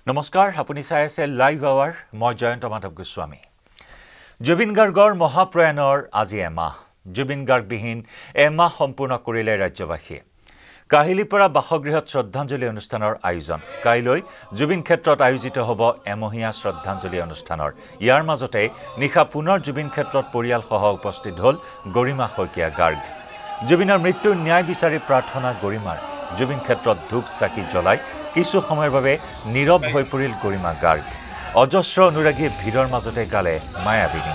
নমস্কাৰ আপুনি চাই আছে লাইভ আৱাৰ মই জয়ন্ত মাধৱ গোস্বামী জুবিন গাৰ্গৰ মহাপ্ৰয়াণৰ আজি এমাহ জুবিন গাৰ্গবিহীন এমাহ সম্পূৰ্ণ কৰিলে ৰাজ্যবাসী কাহিলীৰ পৰা বাসগৃহত শ্ৰদ্ধাঞ্জলি অনুষ্ঠানৰ আয়োজন কাইলৈ জুবিন ক্ষেত্ৰত আয়োজিত হ'ব এমহীয়া শ্ৰদ্ধাঞ্জলি অনুষ্ঠানৰ ইয়াৰ মাজতে নিশা পুনৰ জুবিন ক্ষেত্ৰত পৰিয়াল সহ উপস্থিত হ'ল গৰিমা শইকীয়া গাৰ্গ জুবিনৰ মৃত্যুৰ ন্যায় বিচাৰি প্ৰাৰ্থনা গৰিমাৰ জুবিন ক্ষেত্ৰত ধূপ চাকি জ্বলাই কিছু সময়ৰ বাবে নীৰৱ হৈ পৰিল গৰিমা গাৰ্গ অজস্ৰ অনুৰাগী ভিৰৰ মাজতে গালে মায়াবিনী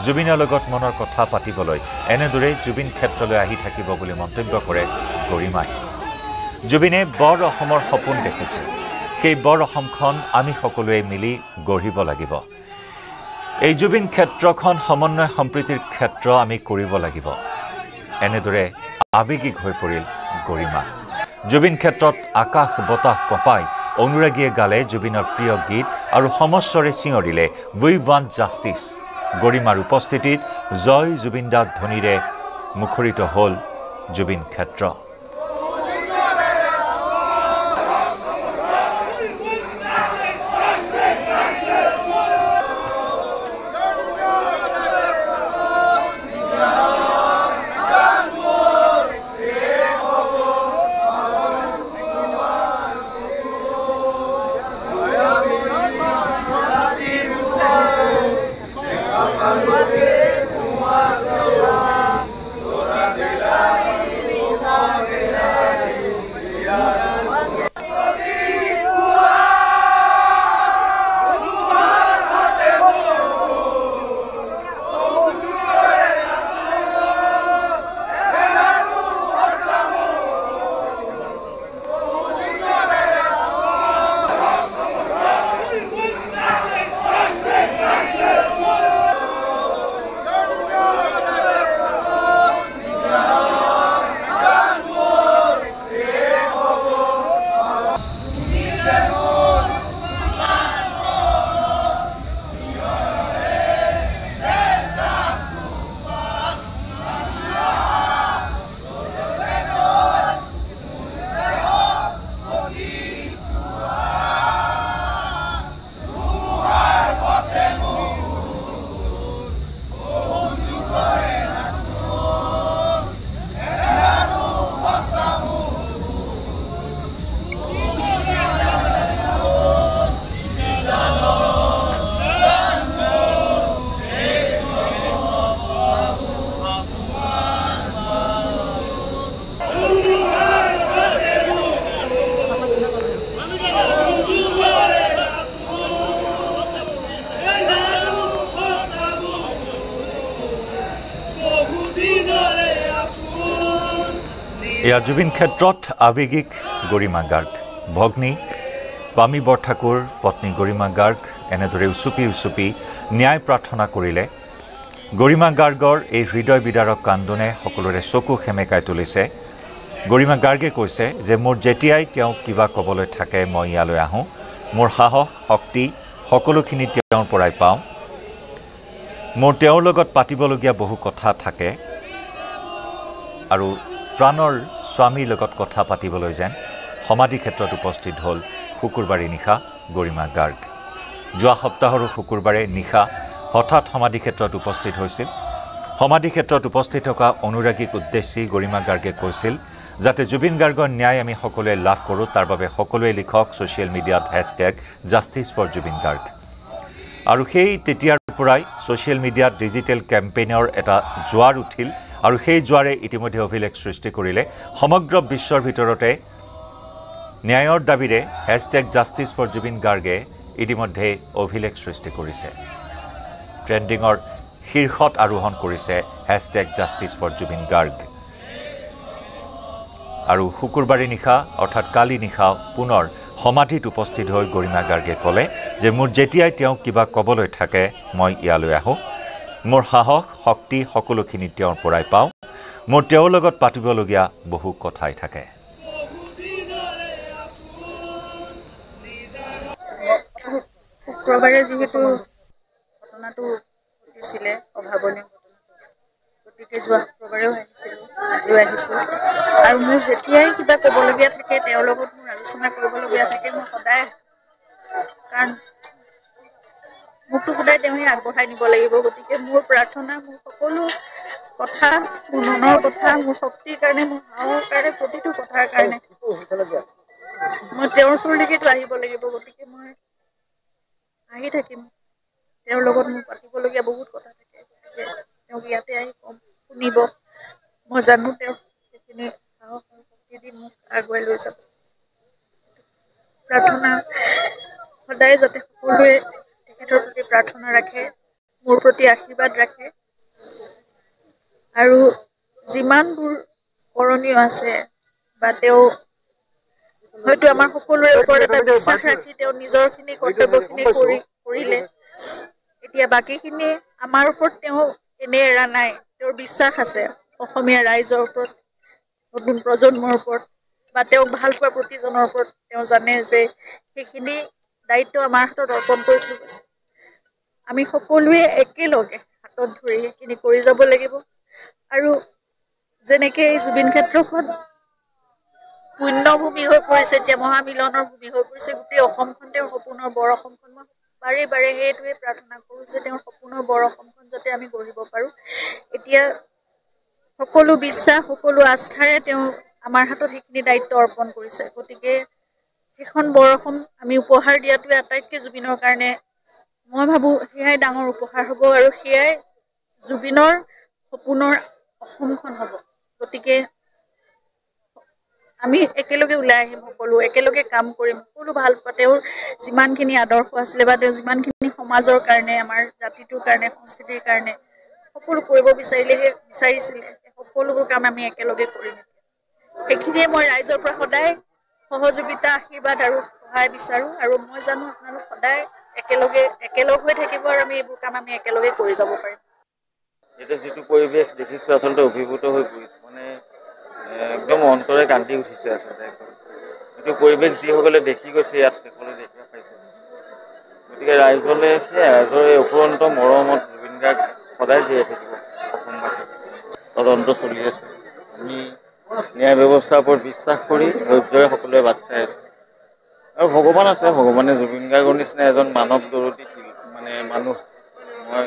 জুবিনৰ লগত মনৰ কথা পাতিবলৈ এনেদৰে জুবিন ক্ষেত্ৰলৈ আহি থাকিব বুলি মন্তব্য কৰে গৰিমাই জুবিনে বৰ অসমৰ সপোন দেখিছিল সেই বৰ অসমখন আমি সকলোৱে মিলি গঢ়িব লাগিব এই জুবিন ক্ষেত্ৰখন সমন্বয় সম্প্ৰীতিৰ ক্ষেত্ৰ আমি কৰিব লাগিব এনেদৰে আবেগিক হৈ পৰিল গৰিমা জুবিন ক্ষেত্ৰত আকাশ বতাহ কঁপাই অনুৰাগীয়ে গালে জুবিনৰ প্ৰিয় গীত আৰু সমস্বৰে চিঞৰিলে উই ৱান্ট জাষ্টিছ গৰিমাৰ উপস্থিতিত জয় জুবিন দা ধ্বনিৰে মুখৰিত হ'ল জুবিন ক্ষেত্ৰ এয়া জুবিন ক্ষেত্ৰত আবেগিক গৰিমা গাৰ্গ ভগ্নী পামী বৰঠাকুৰ পত্নী গৰিমা গাৰ্গ এনেদৰে উচুপি ন্যায় প্ৰাৰ্থনা কৰিলে গৰিমা গাৰ্গৰ এই হৃদয় বিদাৰক কান্দনে সকলোৰে চকু সেমেকাই তুলিছে গৰিমা গাৰ্গে কৈছে যে মোৰ যেতিয়াই তেওঁক কিবা ক'বলৈ থাকে মই ইয়ালৈ আহোঁ মোৰ সাহস শক্তি সকলোখিনি তেওঁৰ পৰাই পাওঁ মোৰ তেওঁৰ লগত পাতিবলগীয়া বহু কথা থাকে আৰু প্ৰাণৰ স্বামীৰ লগত কথা পাতিবলৈ যেন সমাধি ক্ষেত্ৰত উপস্থিত হ'ল শুকুৰবাৰে নিশা গৰিমা গাৰ্গ যোৱা সপ্তাহৰ শুকুৰবাৰে নিশা হঠাৎ সমাধি ক্ষেত্ৰত উপস্থিত হৈছিল সমাধি ক্ষেত্ৰত উপস্থিত থকা অনুৰাগীক উদ্দেশ্যি গৰিমা গাৰ্গে কৈছিল যাতে জুবিন গাৰ্গৰ ন্যায় আমি সকলোৱে লাভ কৰোঁ তাৰ বাবে সকলোৱে লিখক ছ'চিয়েল মিডিয়াত #জাষ্টিছ ফৰ জুবিন গাৰ্গ আৰু সেই তেতিয়াৰ পৰাই ছ'চিয়েল মিডিয়াত ডিজিটেল কেম্পেইনৰ এটা জোৱাৰ উঠিল আৰু সেই জোৱাৰে ইতিমধ্যে অভিলেখ সৃষ্টি কৰিলে সমগ্ৰ বিশ্বৰ ভিতৰতে ন্যায়ৰ দাবীৰে #জাষ্টিছ ফৰ জুবিন গাৰ্গে ইতিমধ্যে অভিলেখ সৃষ্টি কৰিছে ট্ৰেণ্ডিঙৰ শীৰ্ষত আৰোহণ কৰিছে #জাষ্টিছ ফৰ জুবিন গাৰ্গ আৰু শুকুৰবাৰে নিশা অৰ্থাৎ কালি নিশা পুনৰ সমাধিত উপস্থিত হৈ গৰিমা গাৰ্গে ক'লে যে মোৰ যেতিয়াই তেওঁক কিবা ক'বলৈ থাকে মই ইয়ালৈ আহোঁ মোৰ সাহস শক্তি সকলোখিনি তেওঁৰ পৰাই পাওঁ মোৰ তেওঁৰ লগত পাতিবলগীয়া বহু কথাই থাকে শুক্ৰবাৰে যেহেতু ঘটনাটো ঘটিছিলে অভাৱনীয় গতিকে যোৱা শুক্ৰবাৰেও আহিছিলোঁ আজিও আহিছোঁ আৰু মোৰ যেতিয়াই কিবা ক'বলগীয়া থাকে তেওঁৰ লগত মোৰ আলোচনা কৰিবলগীয়া থাকে মই সদায় কাৰণ মোকতো সদায় তেওঁহে আগবঢ়াই নিব লাগিব। গতিকে মোৰ প্ৰাৰ্থনা, মোৰ সকলো কথা, মোৰ মনৰ কথা, মোৰ শক্তিৰ কাৰণে, মোৰ সাহৰ কাৰণে, প্ৰতিটো কথাৰ কাৰণে মই তেওঁৰ ওচৰলৈকেতো আহিব লাগিব। গতিকে মই আহি থাকিম। তেওঁৰ লগত মোৰ পাতিবলগীয়া বহুত কথা থাকে। গতিকে তেওঁক ইয়াতে আহি কম, শুনিব। মই জানো তেওঁ সেইখিনি সাহস আৰু শক্তি দি মোক আগুৱাই লৈ যাব। প্ৰাৰ্থনা সদায় যাতে সকলোৱে তেখেতৰ প্ৰতি প্ৰাৰ্থনা ৰাখে, মোৰ প্ৰতি আশীৰ্বাদ ৰাখে, আৰু যিমানবোৰ কৰণীয় আছে বা তেওঁ হয়তো আমাৰ সকলোৰে ওপৰত এটা বিশ্বাস ৰাখি তেওঁ নিজৰখিনি কৰ্তব্যখিনি কৰিলে। এতিয়া বাকীখিনি আমাৰ ওপৰত তেওঁ এনে এৰা নাই। তেওঁৰ বিশ্বাস আছে অসমীয়া ৰাইজৰ ওপৰত, নতুন প্ৰজন্মৰ ওপৰত, বা তেওঁক ভাল পোৱা প্ৰতিজনৰ ওপৰত। তেওঁ জানে যে সেইখিনি দায়িত্ব আমাৰ হাতত অৰ্পণ কৰি থৈ গৈছে। আমি সকলোৱে একেলগে হাতত ধৰি সেইখিনি কৰি যাব লাগিব। আৰু যেনেকে এই জুবিন ক্ষেত্ৰখন পুণ্যভূমি হৈ পৰিছে, এতিয়া মহামিলনৰ ভূমি হৈ পৰিছে, গোটেই অসমখন তেওঁৰ সপোনৰ বৰ অসমখন। মই বাৰে বাৰে সেইটোৱে প্ৰাৰ্থনা কৰোঁ যে তেওঁৰ সপোনৰ বৰ অসমখন যাতে আমি গঢ়িব পাৰোঁ। এতিয়া সকলো বিশ্বাস, সকলো আস্থাৰে তেওঁ আমাৰ হাতত সেইখিনি দায়িত্ব অৰ্পণ কৰিছে। গতিকে সেইখন বৰ অসম আমি উপহাৰ দিয়াটোৱে আটাইতকৈ জুবিনৰ কাৰণে মই ভাবোঁ সেয়াই ডাঙৰ উপহাৰ হ'ব, আৰু সেয়াই জুবিনৰ সপোনৰ অসমখন হ'ব। গতিকে আমি একেলগে ওলাই আহিম, সকলো একেলগে কাম কৰিম, সকলো ভাল পোৱা তেওঁৰ যিমানখিনি আদৰ্শ আছিলে বা তেওঁ যিমানখিনি সমাজৰ কাৰণে, আমাৰ জাতিটোৰ কাৰণে, সংস্কৃতিৰ কাৰণে সকলো কৰিব বিচাৰিছিলে, সকলোবোৰ কাম আমি একেলগে কৰিম। সেইখিনিয়ে মই ৰাইজৰ পৰা সদায় সহযোগিতা, আশীৰ্বাদ আৰু সহায় বিচাৰোঁ। আৰু মই জানো আপোনালোক সদায় একেলগ হৈ থাকিব, আৰু আমি এইবোৰ কাম আমি একেলগে কৰি যাব পাৰিম। এতিয়া যিটো পৰিৱেশ দেখিছোঁ আচলতে অভিভূত হৈ পৰিছোঁ, মানে একদম অন্তৰে কান্দি উঠিছে আচলতে। এইটো পৰিৱেশ যিসকলে দেখি গৈছে ইয়াত সকলোৱে দেখা পাইছে। গতিকে ৰাইজলে সেয়াই, ৰাইজৰ এই অফুৰন্ত মৰমত জুবিন গাৰ্গ সদায় জীয়াই থাকিব অসমবাসী। তদন্ত চলি আছে। আমি ন্যায় ব্যৱস্থাৰ ওপৰত বিশ্বাস কৰি ধৈৰ্যৰে সকলোৱে বাট চাই আছে। আৰু ভগৱান আছে, ভগৱানে জুবিন গাৰ্গৰ নিচিনা এজন মানৱ দৰদী মানুহ, মই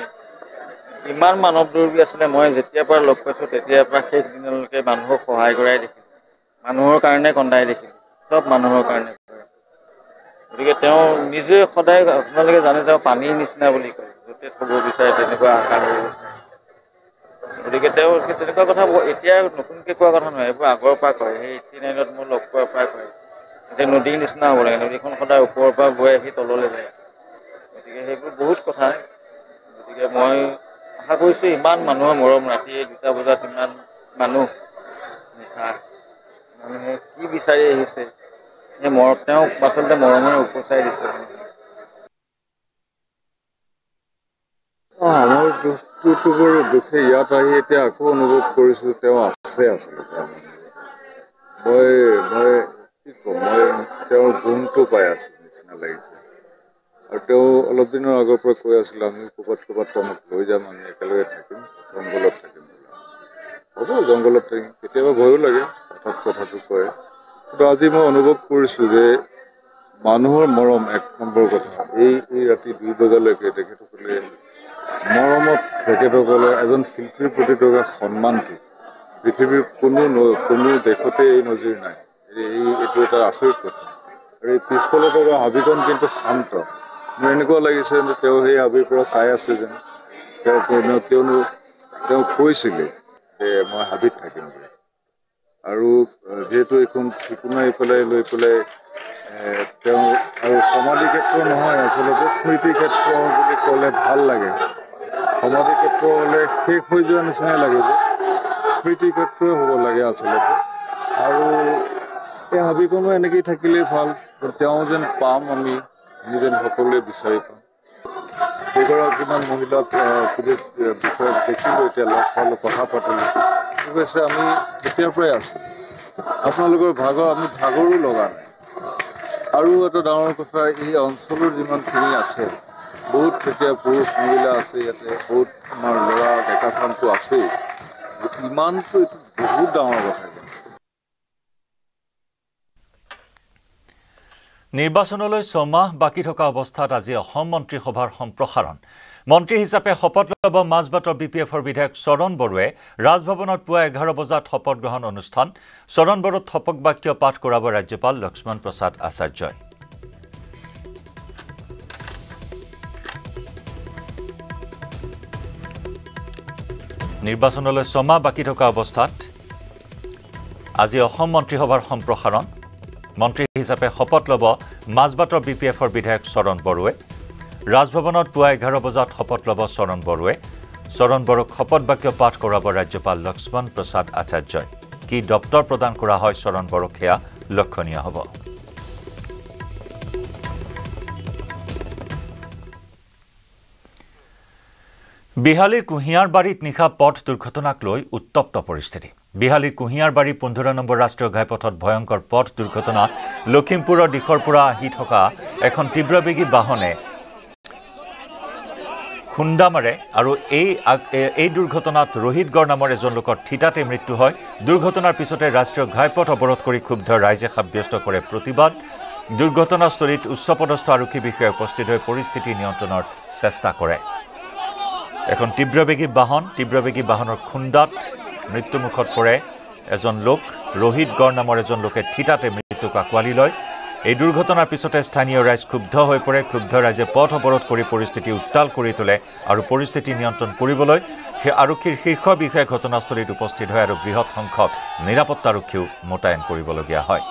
ইমান মানৱ দৰদী আছিলে, মই যেতিয়াৰ পৰা লগ পাইছোঁ তেতিয়াৰ পৰা শেষ দিনলৈকে মানুহক সহায় কৰাই দেখিলোঁ, মানুহৰ কাৰণে কন্দাই দেখিলোঁ, চব মানুহৰ কাৰণে। গতিকে তেওঁ নিজে সদায়, আপোনালোকে জানে তেওঁ পানীৰ নিচিনা বুলি কয়, য'তে থ'ব বিচাৰে তেনেকুৱা আকাৰ হৈ গৈছে। গতিকে তেওঁ তেনেকুৱা কথা এতিয়া নতুনকৈ কোৱা কথা নহয়, এইবোৰ আগৰ পৰা কয়। সেই 89ত মই লগ পোৱাৰ পৰাই কয় যে নদীৰ নিচিনা হ'ব লাগে, নদীখন সদায় ওপৰৰ পৰা বৈ আহি তললৈ যায়। গতিকে সেইবোৰ বহুত কথা। গতিকে মই আশা কৰিছোঁ ইমান মানুহৰ মৰম, ৰাতি 2টা বজাত ইমান মানুহ, মানুহে কি বিচাৰি আহিছে, সেই তেওঁক আচলতে মৰমেৰে উপচাই দিছে। আমাৰ দুখটোতো বাৰু দুখেই। ইয়াত আহি এতিয়া আকৌ অনুভৱ কৰিছোঁ তেওঁ আছে আচলতে। মই কি ক'ম, মই তেওঁৰ গুণটো পাই আছোঁ নিচিনা লাগিছে। আৰু তেওঁ অলপ দিনৰ আগৰ পৰা কৈ আছিল, আমি ক'ৰবাত তোমাক লৈ যাম, আমি একেলগে থাকিম, জংঘলত থাকিম। হ'ব, জংঘলত থাকিম। কেতিয়াবা ভয়ো লাগে, হঠাৎ কথাটো কয়। কিন্তু আজি মই অনুভৱ কৰিছোঁ যে মানুহৰ মৰম এক নম্বৰ কথা। এই ৰাতি 2 বজালৈকে তেখেতসকলে মৰমত, তেখেতসকলৰ এজন শিল্পীৰ প্ৰতি থকা সন্মানটো পৃথিৱীৰ কোনো দেশতে এই নজিৰ নাই। এইটো এটা আচৰিত কথা। আৰু এই পিছফালে থকা হাবিখন কিন্তু শান্ত। মোৰ এনেকুৱা লাগিছে যে তেওঁ সেই হাবিৰ পৰা চাই আছে যেন। কিয়নো তেওঁ কৈছিলে যে মই হাবিত থাকিম বুলি। আৰু যিহেতু এইখন চিকুনাই পেলাই লৈ পেলাই তেওঁ, আৰু সমাধি ক্ষেত্ৰ নহয়, আচলতে স্মৃতি ক্ষেত্ৰ বুলি ক'লে ভাল লাগে। সমাধি ক্ষেত্ৰ হ'লে শেষ হৈ যোৱা নিচিনাই লাগে, যে স্মৃতি ক্ষেত্ৰই হ'ব লাগে আচলতে। আৰু এই হাবিখনো এনেকেই থাকিলেই ভাল, তেওঁ যেন পাম, আমি যেন সকলোৱে বিচাৰি পাম। কেইগৰাকীমান মহিলাক বিষয়ত দেখিলোঁ, এতিয়া লগ পালোঁ, কথা পাতিলোঁ। কৈছে আমি তেতিয়াৰ পৰাই আছোঁ, আপোনালোকৰ আমি ভাগৰো লগা নাই। আৰু এটা ডাঙৰ কথা, এই অঞ্চলৰ যিমানখিনি আছে, বহুত তেতিয়া পুৰুষ মহিলা আছে ইয়াতে, বহুত আমাৰ ল'ৰা ডেকা চামটো আছেই। ইমানটো এইটো বহুত ডাঙৰ কথা। নিৰ্বাচনলৈ 6 মাহ বাকী থকা অৱস্থাত আজি অসম মন্ত্ৰীসভাৰ সম্প্ৰসাৰণ মন্ত্ৰী হিচাপে শপত ল'ব মাজবাটৰ বিপিএফৰ বিধায়ক চৰণ বড়োৱে ৰাজভৱনত পুৱা 11 বজাত শপত গ্ৰহণ অনুষ্ঠান চৰণ বড়োত শপত বাক্য পাঠ কৰাব ৰাজ্যপাল লক্ষ্মণ প্ৰসাদ আচাৰ্যই নিৰ্বাচনলৈ 6 মাহ বাকী থকা অৱস্থাত আজি অসম মন্ত্ৰীসভাৰ সম্প্ৰসাৰণ মন্ত্ৰী হিচাপে শপত ল'ব মাজবাটৰ বিপিএফৰ বিধায়ক চৰণ বড়োৱে ৰাজভৱনত পুৱা 11 বজাত শপত ল'ব চৰণ বড়োৱে চৰণ বড়োক শপত বাক্য পাঠ কৰাব ৰাজ্যপাল লক্ষ্মণ প্ৰসাদ আচাৰ্যই কি দপ্তৰ প্ৰদান কৰা হয় চৰণ বড়োক সেয়া লক্ষণীয় হ'ব বিহালীৰ কুহিয়াৰবাৰীত নিশা পথ দুৰ্ঘটনাক লৈ উত্তপ্ত পৰিস্থিতি বিহালীৰ কুহিয়াৰবাৰী 15 নম্বৰ ৰাষ্ট্ৰীয় ঘাইপথত ভয়ংকৰ পথ দুৰ্ঘটনা লখিমপুৰৰ দিশৰ পৰা আহি থকা এখন তীব্ৰবেগী বাহনে খুন্দা মাৰে আৰু এই দুৰ্ঘটনাত ৰোহিতগড় নামৰ এজন লোকৰ থিতাতে মৃত্যু হয় দুৰ্ঘটনাৰ পিছতে ৰাষ্ট্ৰীয় ঘাইপথ অৱৰোধ কৰি ক্ষুব্ধ ৰাইজে সাব্যস্ত কৰে প্ৰতিবাদ দুৰ্ঘটনাস্থলীত উচ্চপদস্থ আৰক্ষী বিষয়া উপস্থিত হৈ পৰিস্থিতি নিয়ন্ত্ৰণৰ চেষ্টা কৰে এখন তীব্ৰবেগী বাহনৰ খুন্দাত মৃত্যুমুখত পৰে এজন লোক ৰোহিতগড় নামৰ এজন লোকে থিতাতে মৃত্যুক আঁকোৱালি লয় এই দুৰ্ঘটনাৰ পিছতে স্থানীয় ৰাইজ ক্ষুব্ধ হৈ পৰে ক্ষুব্ধ ৰাইজে পথ অৱৰোধ কৰি পৰিস্থিতি উত্তাল কৰি তোলে আৰু পৰিস্থিতি নিয়ন্ত্ৰণ কৰিবলৈ আৰক্ষীৰ শীৰ্ষ বিষয়া ঘটনাস্থলীত উপস্থিত হয় আৰু বৃহৎ সংখ্যক নিৰাপত্তাৰক্ষীও মোতায়েন কৰিবলগীয়া হয়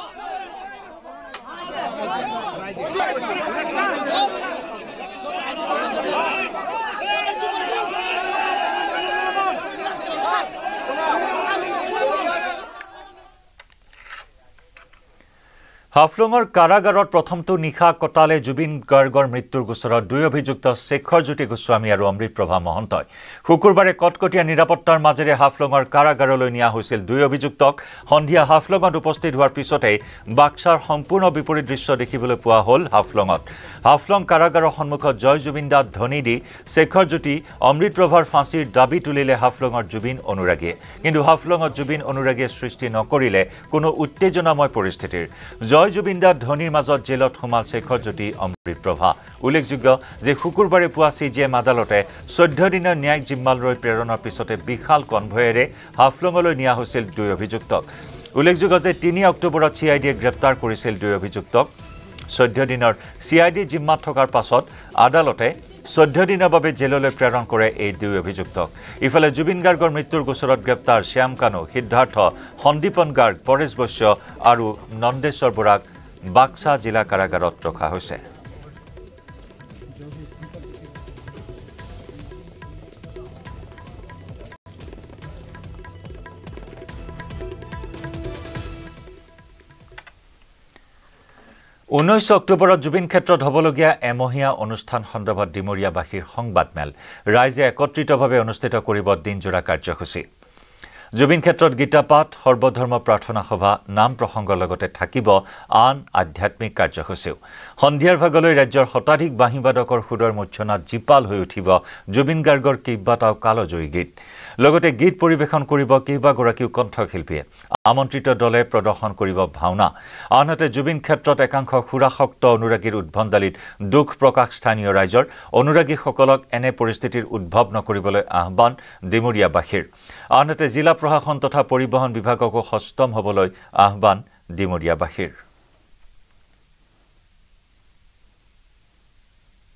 হাফলঙৰ কাৰাগাৰত প্ৰথমটো নিশা কটালে জুবিন গাৰ্গৰ মৃত্যুৰ গোচৰত দুই অভিযুক্ত শেখৰ জ্যোতি গোস্বামী আৰু অমৃতপ্ৰভা মহন্তই শুকুৰবাৰে কটকটীয়া নিৰাপত্তাৰ মাজেৰে হাফলঙৰ কাৰাগাৰলৈ নিয়া হৈছিল দুই অভিযুক্তক সন্ধিয়া হাফলঙত উপস্থিত হোৱাৰ পিছতেই বাক্সাৰ সম্পূৰ্ণ বিপৰীত দৃশ্য দেখিবলৈ পোৱা হ'ল হাফলং কাৰাগাৰৰ সন্মুখত জয় জুবিন দাত ধ্বনি দি শেখৰ জ্যোতি অমৃতপ্ৰভাৰ ফাঁচীৰ দাবী তুলিলে হাফলঙৰ জুবিন অনুৰাগীয়ে কিন্তু হাফলঙত জুবিন অনুৰাগীয়ে সৃষ্টি নকৰিলে কোনো উত্তেজনাময় পৰিস্থিতিৰ জয় জুবিন দাত ধ্বনিৰ মাজত জেলত সোমাল শেখৰ জ্যোতি অমৃতপ্ৰভা উল্লেখযোগ্য যে শুকুৰবাৰে পুৱা CJM আদালতে 14 দিনৰ ন্যায়িক জিম্মালৈ প্ৰেৰণৰ পিছতে বিশাল কনভয়েৰে হাফলঙলৈ নিয়া হৈছিল দুই অভিযুক্তক উল্লেখযোগ্য যে 3 অক্টোবৰত CIDয়ে গ্ৰেপ্তাৰ কৰিছিল দুই অভিযুক্তক 14 দিনৰ CID জিম্মাত থকাৰ পাছত আদালতে 14 দিনৰ বাবে জেললৈ প্ৰেৰণ কৰে এই দুই অভিযুক্তক ইফালে জুবিন গাৰ্গৰ মৃত্যুৰ গোচৰত গ্ৰেপ্তাৰ শ্যাম কানু সিদ্ধাৰ্থ সন্দীপন গাৰ্গ পৰেশ বৈশ্য আৰু নন্দেশ্বৰ বৰাক বাক্সা জিলা কাৰাগাৰত ৰখা হৈছে উনৈশ অক্টোবৰত জুবিন ক্ষেত্ৰত হ'বলগীয়া এমহীয়া অনুষ্ঠান সন্দৰ্ভত ডিমৰীয়াবাসীৰ সংবাদমেল ৰাইজে একত্ৰিতভাৱে অনুষ্ঠিত কৰিব দিনজোৰা কাৰ্যসূচী জুবিন ক্ষেত্ৰত গীতাপাঠ সৰ্বধৰ্ম প্ৰাৰ্থনা সভা নাম প্ৰসংগৰ লগতে থাকিব আন আধ্যাত্মিক কাৰ্যসূচীও সন্ধিয়াৰ ভাগলৈ ৰাজ্যৰ শতাধিক বাঁহীবাদকৰ সুৰৰ মূৰ্ছনাত জীপাল হৈ উঠিব জুবিন গাৰ্গৰ কেইবাটাও কালজয়ী গীত লগতে গীত পৰিৱেশন কৰিব কেইবাগৰাকীও কণ্ঠশিল্পীয়ে আমন্ত্ৰিত দলে প্ৰদৰ্শন কৰিব ভাওনা আনহাতে জুবিন ক্ষেত্ৰত একাংশ সুৰাসক্ত অনুৰাগীৰ উদ্ভণ্ডালিত দুখ প্ৰকাশ স্থানীয় ৰাইজৰ অনুৰাগীসকলক এনে পৰিস্থিতিৰ উদ্ভৱ নকৰিবলৈ আহ্বান ডিমৰীয়াবাসীৰ আনহাতে জিলা প্ৰশাসন তথা পৰিবহণ বিভাগকো সষ্টম হ'বলৈ আহ্বান ডিমৰীয়াবাসীৰ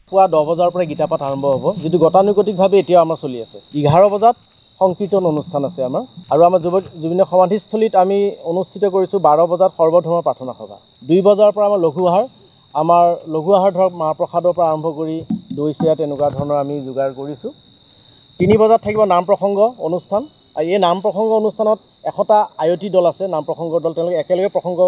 পুৱা 10 বজাৰ পৰা গীতাপাঠ আৰম্ভ হ'ব যেটো গতানুগতিকভাৱে এতিয়া আমাৰ চলি আছে 11 বজাত সংকীৰ্তন অনুষ্ঠান আছে আমাৰ আৰু আমাৰ জুবিনৰ সমাধিস্থলীত আমি অনুষ্ঠিত কৰিছো 12 বজাত সৰ্বধৰ্ম প্ৰাৰ্থনা সভা 2 বজাৰ পৰা আমাৰ লঘু আহাৰ ধৰক মাহ প্ৰসাদৰ পৰা আৰম্ভ কৰি দৈ চিৰা তেনেকুৱা ধৰণৰ আমি যোগাৰ কৰিছো 3 বজাত থাকিব নাম প্ৰসংগ অনুষ্ঠান আৰু এই নাম প্ৰসংগ অনুষ্ঠানত 100টা আয়তি দল আছে নাম প্ৰসংগৰ দল তেওঁলোকে একেলগে প্ৰসংগ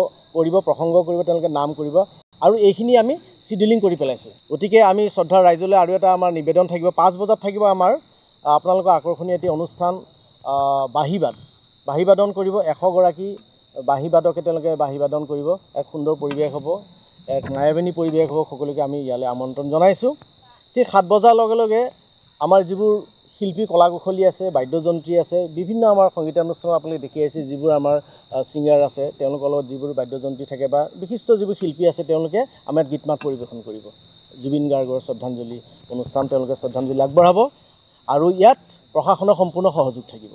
কৰিব তেওঁলোকে নাম কৰিব আৰু এইখিনি আমি শিডিউলিং কৰি পেলাইছো গতিকে আমি শ্ৰদ্ধা ৰাইজলৈ আৰু এটা আমাৰ নিবেদন থাকিব 5 বজাত থাকিব আমাৰ আপোনালোকৰ আকৰ্ষণীয় এটি অনুষ্ঠান বাঁহীবাদন কৰিব 100 গৰাকী বাঁহীবাদকে তেওঁলোকে বাঁহীবাদন কৰিব এক সুন্দৰ পৰিৱেশ হ'ব এক মায়াবিনী পৰিৱেশ হ'ব সকলোকে আমি ইয়ালৈ আমন্ত্ৰণ জনাইছো ঠিক 7 বজাৰ লগে লগে আমাৰ যিবোৰ শিল্পী কলা কুশলী আছে, বাদ্যযন্ত্ৰী আছে, বিভিন্ন আমাৰ সংগীতানুষ্ঠান আপোনালোকে দেখি আহিছে, যিবোৰ আমাৰ ছিংগাৰ আছে, তেওঁলোকৰ লগত যিবোৰ বাদ্যযন্ত্ৰী থাকে বা বিশিষ্ট যিবোৰ শিল্পী আছে, তেওঁলোকে আমাৰ গীত মাত পৰিৱেশন কৰিব। জুবিন গাৰ্গৰ শ্ৰদ্ধাঞ্জলি অনুষ্ঠান তেওঁলোকে শ্ৰদ্ধাঞ্জলি আগবঢ়াব আৰু ইয়াত প্ৰশাসনৰ সম্পূৰ্ণ সহযোগ থাকিব।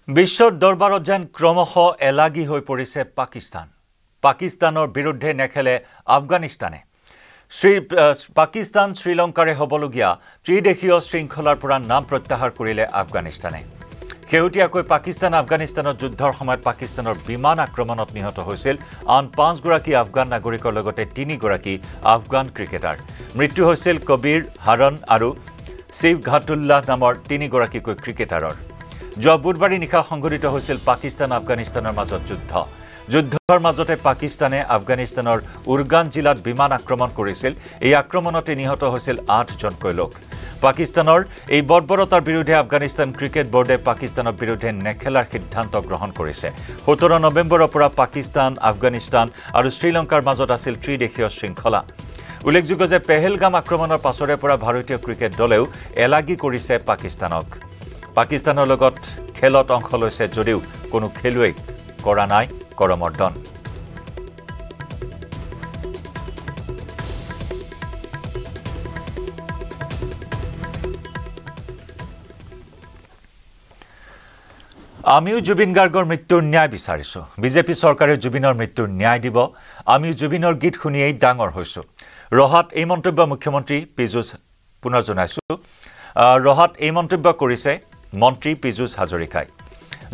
বিশ্বৰ দৰবাৰত যেন ক্ৰমশ এলাগী হৈ পৰিছে পাকিস্তান। পাকিস্তানৰ বিৰুদ্ধে নেখেলে আফগানিস্তানে। পাকিস্তান শ্ৰীলংকাৰে হ'বলগীয়া ত্ৰিদেশীয় শৃংখলাৰ পৰা নাম প্ৰত্যাহাৰ কৰিলে আফগানিস্তানে। শেহতীয়াকৈ পাকিস্তান আফগানিস্তানৰ যুদ্ধৰ সময়ত পাকিস্তানৰ বিমান আক্ৰমণত নিহত হৈছিল আন 5 গৰাকী আফগান নাগৰিকৰ লগতে 3 গৰাকী আফগান ক্ৰিকেটাৰ। মৃত্যু হৈছিল কবিৰ হাৰন আৰু শিৱ ঘাটুল্লাহ নামৰ 3 গৰাকীকৈ ক্ৰিকেটাৰৰ। যোৱা বুধবাৰে নিশা সংঘটিত হৈছিল পাকিস্তান আফগানিস্তানৰ মাজত যুদ্ধ। যুদ্ধৰ মাজতে পাকিস্তানে আফগানিস্তানৰ উৰগান জিলাত বিমান আক্ৰমণ কৰিছিল। এই আক্ৰমণতে নিহত হৈছিল 8জনকৈ লোক। পাকিস্তানৰ এই বৰ্বৰতাৰ বিৰুদ্ধে আফগানিস্তান ক্ৰিকেট বোৰ্ডে পাকিস্তানৰ বিৰুদ্ধে নেখেলাৰ সিদ্ধান্ত গ্ৰহণ কৰিছে। 17 নৱেম্বৰৰ পৰা পাকিস্তান, আফগানিস্তান আৰু শ্ৰীলংকাৰ মাজত আছিল ত্ৰিদেশীয় শৃংখলা। উল্লেখযোগ্য যে পেহেলগাম আক্ৰমণৰ পাছৰে পৰা ভাৰতীয় ক্ৰিকেট দলেও এলাগী কৰিছে পাকিস্তানক। পাকিস্তানৰ লগত খেলত অংশ লৈছে যদিও কোনো খেলুৱৈ কৰা নাই কৰমৰ্দন। আমিও জুবিন গাৰ্গৰ মৃত্যুৰ ন্যায় বিচাৰিছো। বিজেপি চৰকাৰে জুবিনৰ মৃত্যুৰ ন্যায় দিব। আমিও জুবিনৰ গীত শুনিয়েই ডাঙৰ হৈছো। ৰহাত এই মন্তব্য মুখ্যমন্ত্ৰী পীযুষ পুনৰ জনাইছো। ৰহাত এই মন্তব্য কৰিছে মন্ত্ৰী পীযুষ হাজৰিকাই।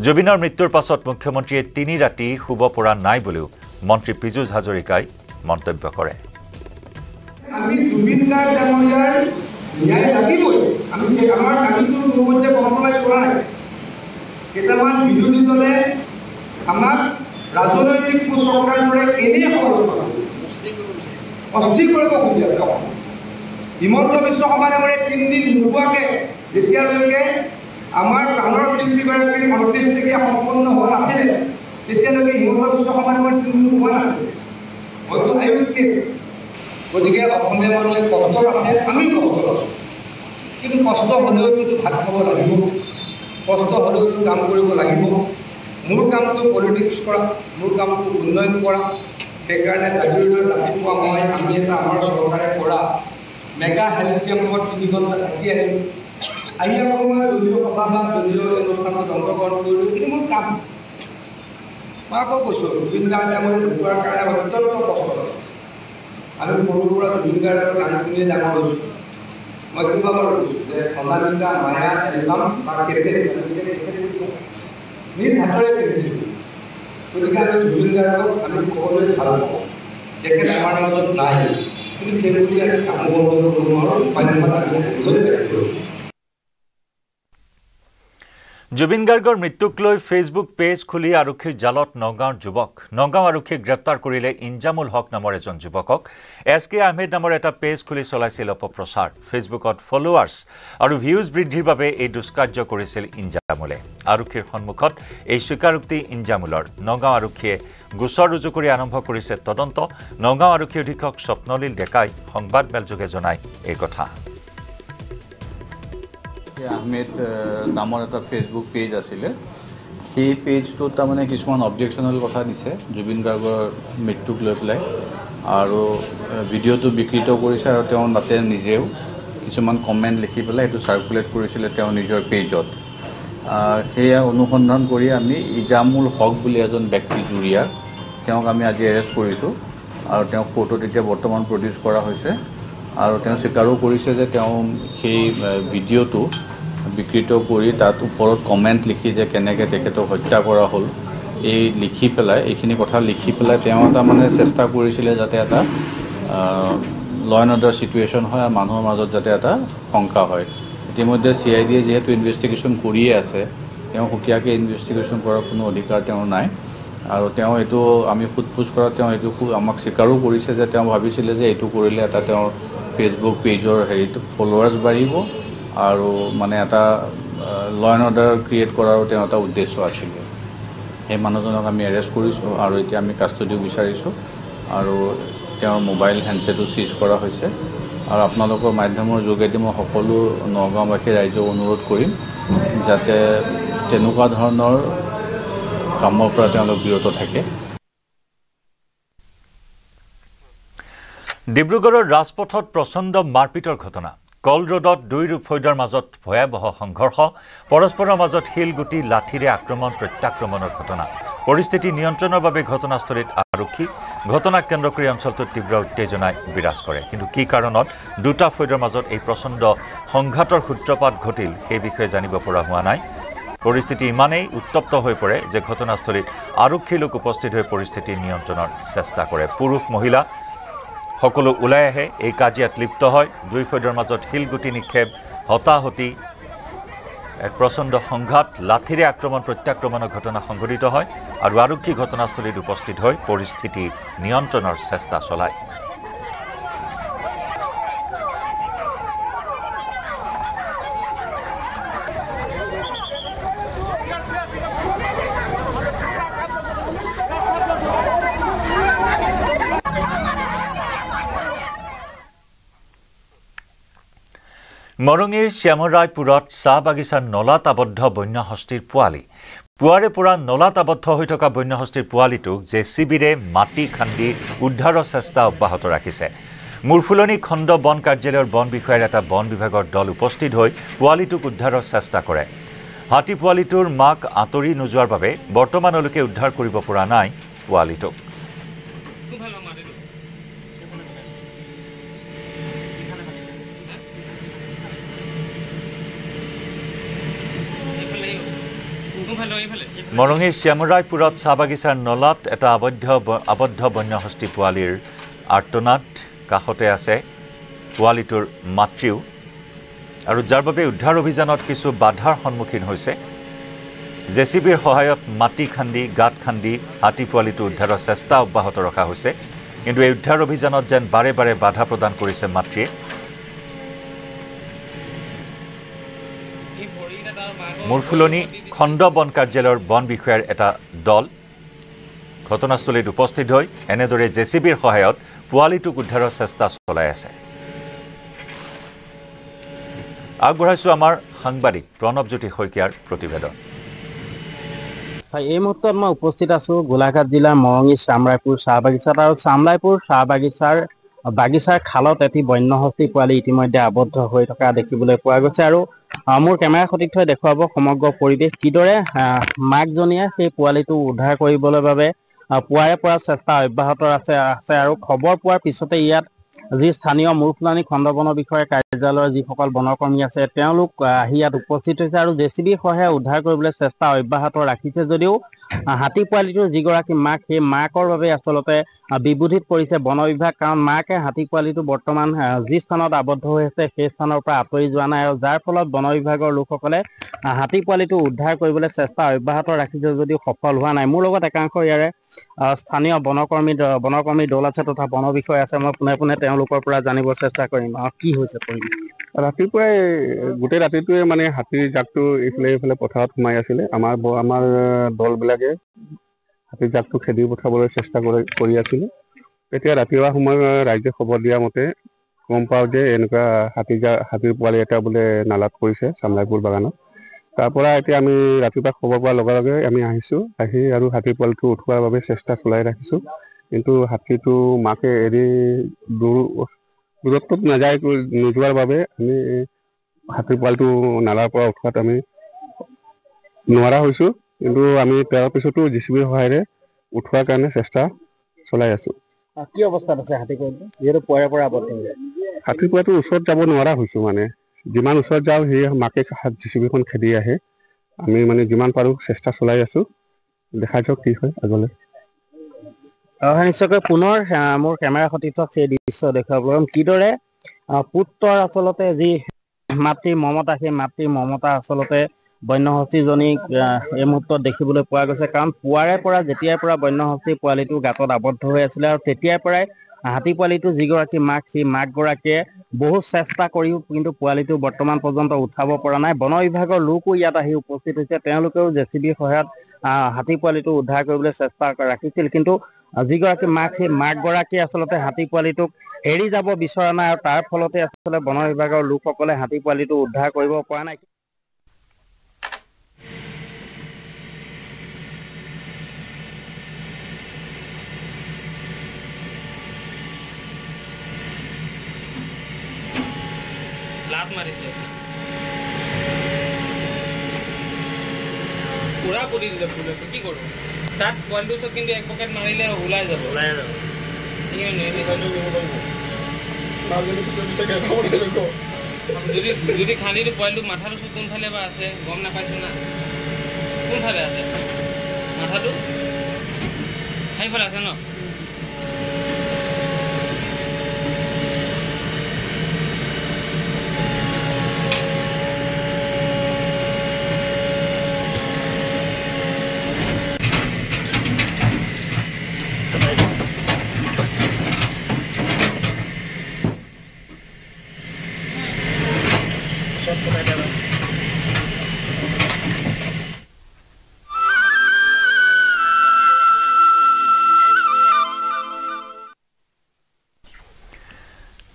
জুবিনৰ মৃত্যুৰ পাছত মুখ্যমন্ত্ৰীয়ে 3 ৰাতি শুব পৰা নাই বুলিও মন্ত্ৰী পীযুষ হাজৰিকাই মন্তব্য কৰে। আমি জুবিন গাৰ্গ ডাঙৰীয়াৰ ন্যায় লাগিবই। আমি আমাৰ দাবীটো মধ্যে কম্প্ৰমাইজ কৰা নাই। কেইটামান বিৰোধী দলে আমাক ৰাজনৈতিক কুচক্ৰাৰ পৰা এনেই সমালোচনা অস্থিৰ কৰিব খুজি আছে। হিমন্ত বিশ্ব শৰ্মাই 3 দিন নোপোৱাকৈ যেতিয়ালৈকে আমাৰ প্ৰাণৰ শিল্পীগৰাকীৰ অন্ত্যেষ্টিক্ৰিয়া সম্পন্ন হোৱা নাছিলে, তেতিয়ালৈকে হিমন্ত বিশ্ব শৰ্মাই 3 দিন হোৱা নাছিলে। হয়তো আয়ুস গতিকে অসমীয়া মানুহে কষ্টত আছে, আমিও কষ্টত আছোঁ। কিন্তু কষ্ট হ'লেও কিন্তু ভাত খাব লাগিব, কষ্ট হ'লেও কাম কৰিব লাগিব। মোৰ কামটো পলিটিক্স কৰা, মোৰ কামটো উন্নয়ন কৰা। সেইকাৰণে জাগিৰোডত ৰাতিপুৱা আমি এটা আমাৰ চৰকাৰে কৰা মেগা হেল্থ কেম্পত 3 ঘণ্টা থাকি আহিলোঁ। আহি আকৌ মই দলীয় সভা বা দলীয় অনুষ্ঠানত অংশগ্ৰহণ কৰিলোঁ। কিন্তু মোৰ কাম মই আকৌ কৈছোঁ, জুবিন গাৰ্গে মই ঢুকোৱাৰ কাৰণে অত্যন্ত কষ্ট পাইছোঁ। আমি সৰুৰ পৰা জুবিন গাৰ্গৰ গান শুনিয়ে ডাঙৰ হৈছোঁ। মই কেইবাবাৰো কৈছোঁ যে অনামিকা মায়া এলবাম বা কেছেট নিজ হাতেৰে কিনিছিলোঁ। গতিকে আমি জুবিন গাৰ্গক আমি সকলোৱে ভাল পাওঁ। তেখেত আমাৰ মাজত নাই, কিন্তু সেইবুলি আমি কাম কৰিব নোৱাৰোঁ। জুবিন গাৰ্গৰ মৃত্যুক লৈ ফেচবুক পেজ খুলি আৰক্ষীৰ জালত নগাঁৱৰ যুৱক। নগাঁও আৰক্ষীয়ে গ্ৰেপ্তাৰ কৰিলে ইনজামুল হক নামৰ এজন যুৱকক। SK আহমেদ নামৰ এটা পেজ খুলি চলাইছিল অপপ্ৰচাৰ। ফেচবুকত ফলোৱাৰ্ছ আৰু ভিউজ বৃদ্ধিৰ বাবে এই দুষ্কাৰ্য কৰিছিল ইনজামুলে। আৰক্ষীৰ সন্মুখত এই স্বীকাৰোক্তি ইনজামুলৰ। নগাঁও আৰক্ষীয়ে গোচৰ ৰুজু কৰি আৰম্ভ কৰিছে তদন্ত। নগাঁও আৰক্ষী অধীক্ষক স্বপ্নলীল ডেকাই সংবাদমেলযোগে জনায় এই কথা। আহমেদ নামৰ এটা ফেচবুক পেজ আছিলে। সেই পেজটোত তাৰমানে কিছুমান অবজেকশ্যনেল কথা দিছে জুবিন গাৰ্গৰ মৃত্যুক লৈ পেলাই, আৰু ভিডিঅ'টো বিকৃত কৰিছে। আৰু তেওঁ তাতে নিজেও কিছুমান কমেণ্ট লিখি পেলাই এইটো চাৰ্কুলেট কৰিছিলে তেওঁৰ নিজৰ পেজত। সেয়া অনুসন্ধান কৰি আমি ইজামুল হক বুলি এজন ব্যক্তি জুৰিয়া, তেওঁক আমি আজি এৰেষ্ট কৰিছোঁ। আৰু তেওঁক কোৰ্টত এতিয়া বৰ্তমান প্ৰডিউচ কৰা হৈছে। আৰু তেওঁ স্বীকাৰো কৰিছে যে তেওঁ সেই ভিডিঅ'টো বিকৃত কৰি তাত ওপৰত কমেণ্ট লিখি যে কেনেকৈ তেখেতক হত্যা কৰা হ'ল, এই লিখি পেলাই এইখিনি কথা লিখি পেলাই তেওঁ এটা মানে চেষ্টা কৰিছিলে যাতে এটা ল এণ্ড অৰ্ডাৰ ছিটুৱেশ্যন হয় আৰু মানুহৰ মাজত যাতে এটা শংকা হয়। ইতিমধ্যে CID যিহেতু ইনভেষ্টিগেশ্যন কৰিয়ে আছে, তেওঁ সুকীয়াকৈ ইনভেষ্টিগেশ্যন কৰাৰ কোনো অধিকাৰ তেওঁৰ নাই। আৰু তেওঁ এইটো আমি সোধপোছ কৰাত তেওঁ এইটো আমাক স্বীকাৰো কৰিছে যে তেওঁ ভাবিছিলে যে এইটো কৰিলে এটা তেওঁৰ ফেচবুক পেজৰ হেৰিটো ফলোৱাৰ্ছ বাঢ়িব আৰু মানে এটা ল এণ্ড অৰ্ডাৰ ক্ৰিয়েট কৰাৰো তেওঁ এটা উদ্দেশ্য আছিলে। সেই মানুহজনক আমি এৰেষ্ট কৰিছোঁ আৰু এতিয়া আমি কাষ্টডিও বিচাৰিছোঁ আৰু তেওঁৰ মোবাইল হেণ্ডছেটো চিজ কৰা হৈছে আৰু আপোনালোকৰ মাধ্যমৰ যোগেদি মই সকলো নগাঁওবাসী ৰাইজক অনুৰোধ কৰিম যাতে তেনেকুৱা ধৰণৰ কামৰ পৰা তেওঁলোক বিৰত থাকে। ডিব্ৰুগড়ৰ ৰাজপথত প্ৰচণ্ড মাৰপিটৰ ঘটনা। কল ৰোডত দুই ফৈদৰ মাজত ভয়াৱহ সংঘৰ্ষ, পৰস্পৰৰ মাজত শিলগুটি লাঠিৰে আক্ৰমণ প্ৰত্যাক্ৰমণৰ ঘটনা। পৰিস্থিতি নিয়ন্ত্ৰণৰ বাবে ঘটনাস্থলীত আৰক্ষী। ঘটনাক কেন্দ্ৰ কৰি অঞ্চলটোত তীব্ৰ উত্তেজনাই বিৰাজ কৰে। কিন্তু কি কাৰণত দুটা ফৈদৰ মাজত এই প্ৰচণ্ড সংঘাতৰ সূত্ৰপাত ঘটিল সেই বিষয়ে জানিব পৰা হোৱা নাই। পৰিস্থিতি ইমানেই উত্তপ্ত হৈ পৰে যে ঘটনাস্থলীত আৰক্ষীৰ লোক উপস্থিত হৈ পৰিস্থিতি নিয়ন্ত্ৰণৰ চেষ্টা কৰে। পুৰুষ মহিলা সকলো ওলাই আহে, এই কাজিয়াত লিপ্ত হয়। দুই ফৈদৰ মাজত শিলগুটি নিক্ষেপ, হতাহতি, এক প্ৰচণ্ড সংঘাত, লাঠিৰে আক্ৰমণ প্ৰত্যাক্ৰমণৰ ঘটনা সংঘটিত হয় আৰু আৰক্ষী ঘটনাস্থলীত উপস্থিত হৈ পৰিস্থিতি নিয়ন্ত্ৰণৰ চেষ্টা চলায়। মৰঙীৰ শ্যামৰায়পুৰত চাহ বাগিচাৰ নলাত আবদ্ধ বন্যহস্তীৰ পোৱালি। পুৱাৰে পৰা নলাত আবদ্ধ হৈ থকা বন্যহস্তীৰ পোৱালিটোক জেচিবিৰে মাটি খান্দি উদ্ধাৰৰ চেষ্টা অব্যাহত ৰাখিছে। মূৰফুলনি খণ্ড বন কাৰ্যালয়ৰ বন বিষয়াৰ এটা বন বিভাগৰ দল উপস্থিত হৈ পোৱালিটোক উদ্ধাৰৰ চেষ্টা কৰে। হাতী পোৱালিটোৰ মাক আঁতৰি নোযোৱাৰ বাবে বৰ্তমানলৈকে উদ্ধাৰ কৰিব পৰা নাই পোৱালিটোক। মৰঙীৰ শ্যামৰায়পুৰত চাহ বাগিচাৰ নলাত এটা আবদ্ধ বন্যহস্তী পোৱালিৰ আৰ্তনাদ। কাষতে আছে পোৱালিটোৰ মাতৃও, আৰু যাৰ বাবে উদ্ধাৰ অভিযানত কিছু বাধাৰ সন্মুখীন হৈছে। জেচিবিৰ সহায়ত মাটি খান্দি গাঁত খান্দি হাতী পোৱালিটো উদ্ধাৰৰ চেষ্টা অব্যাহত ৰখা হৈছে। কিন্তু এই উদ্ধাৰ অভিযানত যেন বাৰে বাৰে বাধা প্ৰদান কৰিছে মাতৃয়ে। মূৰফুলনি খণ্ড বন কাৰ্যালয়ৰ বন বিষয়াৰ এটা দল ঘটনাস্থলীত উপস্থিত হৈ এনেদৰে জেচিবিৰ সহায়ত পোৱালিটোক উদ্ধাৰৰ চেষ্টা চলাই আছে। আগবঢ়াইছো আমাৰ সাংবাদিক প্ৰণৱজ্যোতি শইকীয়াৰ প্ৰতিবেদন। এই মুহূৰ্তত মই উপস্থিত আছো গোলাঘাট জিলাৰ মৰঙী শ্যামৰায়পুৰ চাহ বাগিচাত, আৰু শ্যামৰায়পুৰ চাহ বাগিচাৰ খালত এটি বন্যহস্তী পোৱালি ইতিমধ্যে আবদ্ধ হৈ থকা দেখিবলৈ পোৱা গৈছে। আৰু মোৰ কেমেৰা সতীৰ্থই দেখুৱাব সমগ্ৰ পৰিৱেশ কিদৰে মাকজনীয়ে সেই পোৱালিটো উদ্ধাৰ কৰিবলৈ বাবে পুৱাৰে পৰা চেষ্টা অব্যাহত আছে। আৰু খবৰ পোৱাৰ পিছতে ইয়াত যি স্থানীয় মূৰফুলনি খণ্ড বন বিষয়াৰ কাৰ্যালয়ৰ যিসকল বনকৰ্মী আছে তেওঁলোক আহি ইয়াত উপস্থিত হৈছে আৰু জেচিবিৰ সহায়ত উদ্ধাৰ কৰিবলৈ চেষ্টা অব্যাহত ৰাখিছে। যদিও হাতী পোৱালিটোৰ যিগৰাকী মাক, সেই মাকৰ বাবে আচলতে বিবুধিত পৰিছে বন বিভাগ, কাৰণ মাকে হাতী পোৱালিটো বৰ্তমান যি স্থানত আবদ্ধ হৈ আছে সেই স্থানৰ পৰা আঁতৰি যোৱা নাই, আৰু যাৰ ফলত বন বিভাগৰ লোকসকলে হাতী পোৱালিটো উদ্ধাৰ কৰিবলৈ চেষ্টা অব্যাহত ৰাখিছে যদিও সফল হোৱা নাই। মোৰ লগত একাংশ ইয়াৰে স্থানীয় বনকৰ্মী দল আছে তথা বন বিষয়া আছে। মই পোনে পোনে তেওঁলোকৰ পৰা জানিব চেষ্টা কৰিম কি হৈছে। ৰাতিপুৱাই গোটেই ৰাতিটোৱে মানে হাতীৰ জাকটো এইফালে পথাৰত সোমাই আছিলে। আমাৰ দলবিলাকে হাতীৰ জাকটো খেদি পঠাবলৈ চেষ্টা কৰি আছিলে। এতিয়া ৰাতিপুৱা সময়ত ৰাইজে খবৰ দিয়া মতে গম পাওঁ যে এনেকুৱা হাতীৰ পোৱালি এটা বোলে নালাত পৰিছে শ্যামৰায়পুৰ বাগানত। তাৰ পৰা এতিয়া আমি ৰাতিপুৱা খবৰ পোৱাৰ লগে লগে আমি আহি আৰু হাতীৰ পোৱালিটো উঠোৱাৰ বাবে চেষ্টা চলাই ৰাখিছোঁ। কিন্তু হাতীটো মাকে এৰি দূৰত্বত নোযোৱাৰ বাবে আমি হাতীৰ পোৱালিটো নালাৰ পৰা উঠোৱাত আমি নোৱাৰা হৈছোঁ। কিন্তু আমি তাৰ পিছতো জেচিবিৰ সহায়েৰে উঠোৱাৰ কাৰণে চেষ্টা চলাই আছোঁ। কি অৱস্থাত আছে হাতী পোৱালিটো, যিহেতু পুৱাৰে পৰা আবদ্ধ হৈ যায়? হাতী পোৱালিটোৰ ওচৰত যাব নোৱাৰা হৈছোঁ। মানে যিমান ওচৰত যাওঁ সেই মাকে জেচিবিখন খেদি আহে। আমি মানে যিমান পাৰোঁ চেষ্টা চলাই আছোঁ। দেখা যাওক কি হয় আগলৈ। নিশ্চয়কৈ পুনৰ মোৰ কেমেৰা সতীৰ্থক সেই দৃশ্য দেখুৱাব কিদৰে পুত্ৰৰ আচলতে যি মাতৃৰ মমতা, সেই মাতৃৰ মমতা আচলতে বন্যহস্তীজনীক এই মুহূৰ্তত দেখিবলৈ পোৱা গৈছে। কাৰণ পুৱাৰে পৰা যেতিয়াৰ পৰা বন্যহস্তী পোৱালিটো গাঁতত আবদ্ধ হৈ আছিলে আৰু তেতিয়াৰ পৰাই হাতী পোৱালিটো যিগৰাকী মাক, সেই মাকগৰাকীয়ে বহু চেষ্টা কৰিও কিন্তু পোৱালিটো বৰ্তমান পৰ্যন্ত উঠাব পৰা নাই। বন বিভাগৰ লোকো ইয়াত আহি উপস্থিত হৈছে। তেওঁলোকেও জেচিবিৰ সহায়ত হাতী পোৱালিটো উদ্ধাৰ কৰিবলৈ চেষ্টা ৰাখিছিল। কিন্তু যিগৰাকী মাক সেই মাকগৰাকী আচলতে হাতী পোৱালিটোক এৰি যাব বিচৰা নাই আৰু তাৰ ফলতে আচলতে বন বিভাগৰ লোকসকলে হাতী পোৱালিটো উদ্ধাৰ কৰিব পৰা নাই। লাভ মাৰিছে পুৰা পৰি দিলে ফুলটো কি কৰোঁ তাত পোৱালিটোৰ ওচৰত কিন্তু এক পকেট মাৰিলে ওলাই যাব যদি খান্দিটো পোৱালিটো মাথাটো কোনফালে বা আছে গম নাপাইছোঁ না কোনফালে আছে মাথাটো সেইফালে আছে ন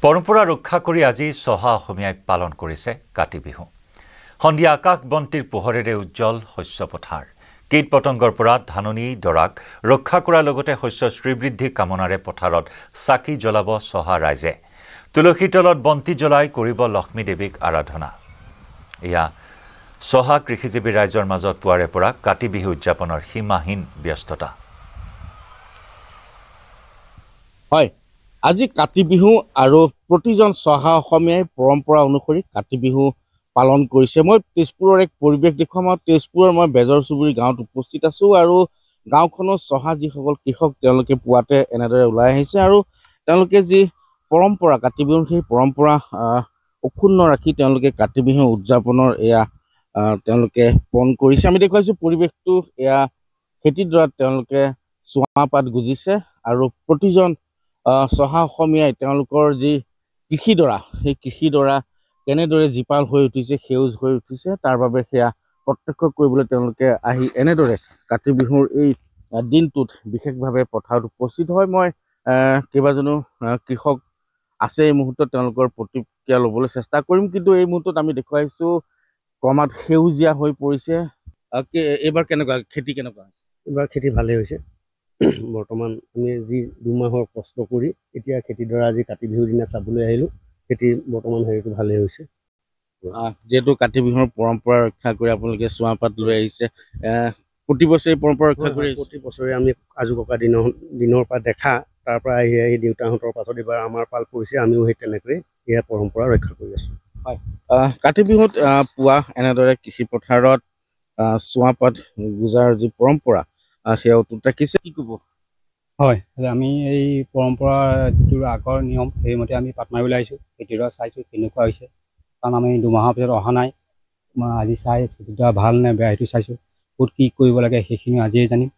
পৰম্পৰা ৰক্ষা কৰি আজি চহা অসমীয়াই পালন কৰিছে কাতি বিহু সন্ধিয়া আকাশ বন্তিৰ পোহৰেৰে উজ্জ্বল শস্য পথাৰ কীট পতংগৰ পৰা ধাননি দৰাক ৰক্ষা কৰাৰ লগতে শস্য শ্ৰীবৃদ্ধি কামনাৰে পথাৰত চাকি জ্বলাব চহা ৰাইজে তুলসীৰ তলত বন্তি জ্বলাই কৰিব লক্ষ্মী দেৱীক আৰাধনা এয়া চহা কৃষিজীৱী ৰাইজৰ মাজত পুৱাৰে পৰা কাতি বিহু উদযাপনৰ সীমাহীন ব্যস্ততা হয় আজি কাতি বিহু আৰু প্ৰতিজন চহা অসমীয়াই পৰম্পৰা অনুসৰি কাতি বিহু পালন কৰিছে মই তেজপুৰৰ এক পৰিৱেশ দেখুৱাম আৰু তেজপুৰৰ মই বেজৰ চুবুৰী গাঁৱত উপস্থিত আছোঁ আৰু গাঁওখনৰ চহা যিসকল কৃষক তেওঁলোকে পুৱাতে এনেদৰে ওলাই আহিছে আৰু তেওঁলোকে যি পৰম্পৰা কাতি বিহুৰ সেই পৰম্পৰা অক্ষুণ্ণ ৰাখি তেওঁলোকে কাতি বিহু উদযাপনৰ এয়া তেওঁলোকে পণ কৰিছে আমি দেখুৱাইছোঁ পৰিৱেশটো এয়া খেতিডৰাত তেওঁলোকে চুৱাপাত গুজিছে আৰু প্ৰতিজন চহা অসমীয়াই তেওঁলোকৰ যি কৃষিডৰা সেই কৃষিডৰা কেনেদৰে জীপাল হৈ উঠিছে সেউজ হৈ উঠিছে তাৰ বাবে সেয়া প্ৰত্যক্ষ কৰিবলৈ তেওঁলোকে আহি এনেদৰে কাতি বিহুৰ এই দিনটোত বিশেষভাৱে পথাৰত উপস্থিত হয় মই কেইবাজনো কৃষক আছে এই মুহূৰ্তত তেওঁলোকৰ প্ৰতিক্ৰিয়া ল'বলৈ চেষ্টা কৰিম কিন্তু এই মুহূৰ্তত আমি দেখুৱাইছোঁ ক্ৰমাৎ সেউজীয়া হৈ পৰিছে এইবাৰ কেনেকুৱা খেতি কেনেকুৱা হৈছে এইবাৰ খেতি ভালেই হৈছে বৰ্তমান আমি যি 2 মাহৰ কষ্ট কৰি এতিয়া খেতিডৰা আজি কাতি বিহুৰ দিনা চাবলৈ আহিলোঁ খেতি বৰ্তমান হেৰিটো ভালেই হৈছে যেহেতু কাতি বিহুৰ পৰম্পৰা ৰক্ষা কৰি আপোনালোকে চুৱাপাত লৈ আহিছে প্ৰতি বছৰে এই পৰম্পৰা ৰক্ষা কৰি প্ৰতি বছৰে আমি আজু ককা দিনৰ পৰা দেখা তাৰ পৰা আহি দেউতাহঁতৰ পাছত এইবাৰ আমাৰ পাল পৰিছে আমিও সেই তেনেকৈ এয়া পৰম্পৰা ৰক্ষা কৰি আছোঁ হয় কাতি বিহুত পুৱা এনেদৰে কৃষি পথাৰত চুৱাপাত গুজাৰ যি পৰম্পৰা সেয়া অটুট ৰাখিছে কি ক'ব হয় আমি এই পৰম্পৰা যিটো আগৰ নিয়ম সেইমতে আমি পাত মাৰিবলৈ আহিছোঁ খেতিডৰা চাইছোঁ কেনেকুৱা হৈছে কাৰণ আমি 2 মাহৰ পিছত অহা নাই আজি চাই খেতিডৰা ভাল নে বেয়া সেইটো চাইছোঁ ক'ত কি কৰিব লাগে সেইখিনি আজিয়ে জানিম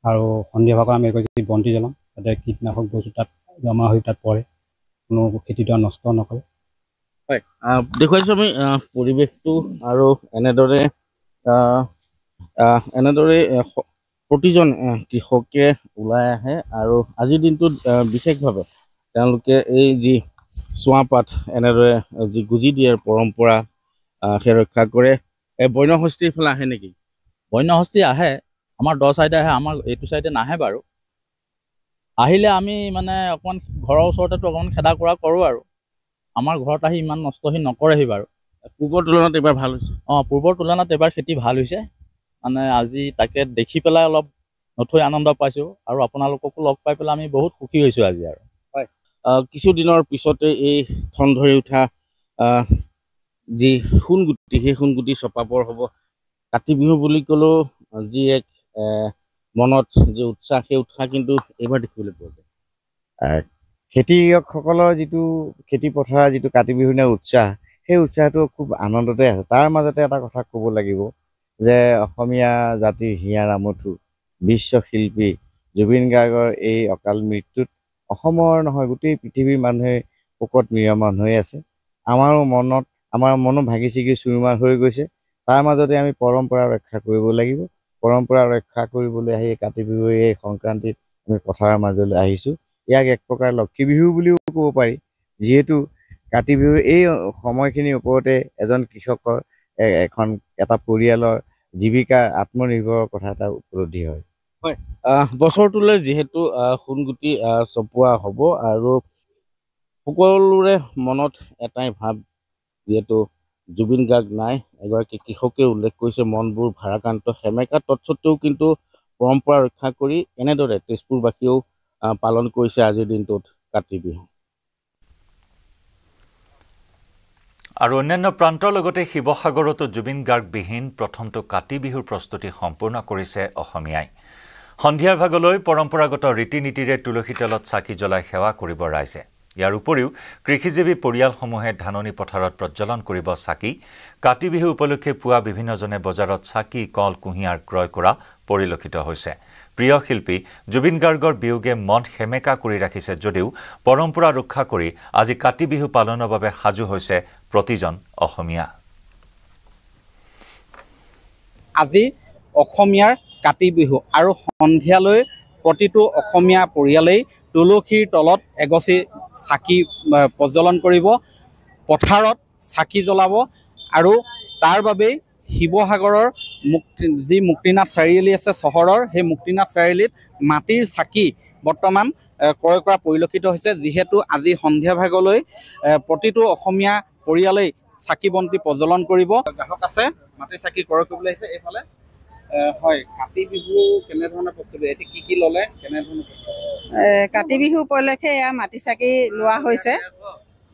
আৰু সন্ধিয়া ভাগত আমি যদি বন্তি জ্বলাম যাতে কীটনাশক বস্তু তাত জমা হৈ তাত পৰে কোনো খেতিডৰা নষ্ট নকৰে হয় দেখুৱাইছোঁ আমি পৰিৱেশটো আৰু এনেদৰে প্ৰতিজন কৃষকে ওলাই আহে আৰু আজিৰ দিনটোত বিশেষভাৱে তেওঁলোকে এই যি চুৱাপাত এনেদৰে যি গুজি দিয়াৰ পৰম্পৰা সেই ৰক্ষা কৰে বন্যহস্তীৰ ফালে আহে নেকি বন্যহস্তি আহে আমাৰ 10 চাইডে আহে আমাৰ এইটো চাইডে নাহে বাৰু আহিলে আমি মানে অকণমান ঘৰৰ ওচৰতেতো অকণমান খেদা কৰা কৰোঁ আৰু আমাৰ ঘৰত আহি ইমান নষ্টহীন নকৰেহি বাৰু পূৰ্বৰ তুলনাত এইবাৰ ভাল হৈছে পূৰ্বৰ তুলনাত এইবাৰ খেতি ভাল হৈছে মানে আজি তাকে দেখি পেলাই অলপ নথৈ আনন্দ পাইছোঁ আৰু আপোনালোককো লগ পাই পেলাই আমি বহুত সুখী হৈছোঁ আজি আৰু হয় কিছুদিনৰ পিছতে এই ঠন ধৰি উঠা যি সোণগুটি সেই সোণগুটি চপাবৰ হ'ব কাতি বিহু বুলি ক'লেও যি এক মনত যি উৎসাহ সেই উৎসাহ কিন্তু এইবাৰ দেখিবলৈ পোৱা যায় খেতিয়কসকলৰ যিটো খেতি পথাৰৰ যিটো কাতি বিহুৰ দিনা উৎসাহ সেই উৎসাহটো খুব আনন্দতে আছে তাৰ মাজতে এটা কথা ক'ব লাগিব যে অসমীয়া জাতিৰ হিয়াৰ আমঠু বিশ্বশিল্পী জুবিন গাৰ্গৰ এই অকাল মৃত্যুত অসমৰ নহয় গোটেই পৃথিৱীৰ মানুহে শোকত মিয়মান হৈ আছে আমাৰ মনো ভাগি ছিগি চুৰমাৰ হৈ গৈছে তাৰ মাজতে আমি পৰম্পৰা ৰক্ষা কৰিব লাগিব পৰম্পৰা ৰক্ষা কৰিবলৈ আহি কাতি বিহুৰ এই সংক্ৰান্তিত আমি পথাৰৰ মাজলৈ আহিছোঁ। ইয়াক এক প্ৰকাৰ লক্ষী বিহু বুলিও ক'ব পাৰি, যিহেতু কাতি বিহুৰ এই সময়খিনিৰ ওপৰতে এজন কৃষকৰ এটা পৰিয়ালৰ জীৱিকাৰ আত্মনিৰ্ভৰৰ কথা এটা উপলব্ধি হয়। হয়, বছৰটোলৈ যিহেতু সোণগুটি চপোৱা হ'ব আৰু সকলোৰে মনত এটাই ভাৱ, যিহেতু জুবিন গাৰ্গ নাই, এগৰাকী কৃষকে উল্লেখ কৰিছে মনবোৰ ভাৰাক্ৰান্ত সেমেকা, তৎসত্ত্বেও কিন্তু পৰম্পৰা ৰক্ষা কৰি এনেদৰে তেজপুৰবাসীয়েও পালন কৰিছে আজিৰ দিনটোত কাতি বিহু। আৰু অন্যান্য প্ৰান্তৰ লগতে শিৱসাগৰতো জুবিন গাৰ্গবিহীন প্ৰথমটো কাতি বিহুৰ প্ৰস্তুতি সম্পূৰ্ণ কৰিছে অসমীয়াই। সন্ধিয়াৰ ভাগলৈ পৰম্পৰাগত ৰীতি নীতিৰে তুলসী তলত চাকি জ্বলাই সেৱা কৰিব ৰাইজে। ইয়াৰ উপৰিও কৃষিজীৱী পৰিয়ালসমূহে ধাননি পথাৰত প্ৰজ্বলন কৰিব চাকি। কাতি বিহু উপলক্ষে পুৱা বিভিন্নজনে বজাৰত চাকি, কল, কুঁহিয়াৰ ক্ৰয় কৰা পৰিলক্ষিত হৈছে। প্ৰিয় শিল্পী জুবিন গাৰ্গৰ বিয়োগে মন সেমেকা কৰি ৰাখিছে যদিও পৰম্পৰা ৰক্ষা কৰি আজি কাতি বিহু পালনৰ বাবে সাজু হৈছে প্ৰতিজন অসমীয়া। আজি অসমীয়াৰ কাতি বিহু আৰু সন্ধিয়ালৈ প্ৰতিটো অসমীয়া পৰিয়ালেই তুলসীৰ তলত এগছি চাকি প্ৰজ্বলন কৰিব, পথাৰত চাকি জ্বলাব আৰু তাৰ বাবেই শিৱসাগৰৰ যি মুক্তিনাথ চাৰিআলি আছে চহৰৰ, সেই মুক্তিনাথ চাৰিআলিত মাটিৰ চাকি বৰ্তমান ক্ৰয় কৰা পৰিলক্ষিত হৈছে। যিহেতু আজি সন্ধিয়া ভাগলৈ প্ৰতিটো অসমীয়া পৰিয়ালেই চাকি বন্তি প্ৰজ্বলন কৰিব। গ্ৰাহক আছে মাটিৰ চাকি ক্ৰয় কৰিবলৈ আহিছে এইফালে। হয়, কাতি বিহু কেনেধৰণে প্ৰস্তুতি, এতিয়া কি ল'লে, কেনেধৰণে? কাতি বিহু উপলক্ষে এয়া মাটি চাকি লোৱা হৈছে।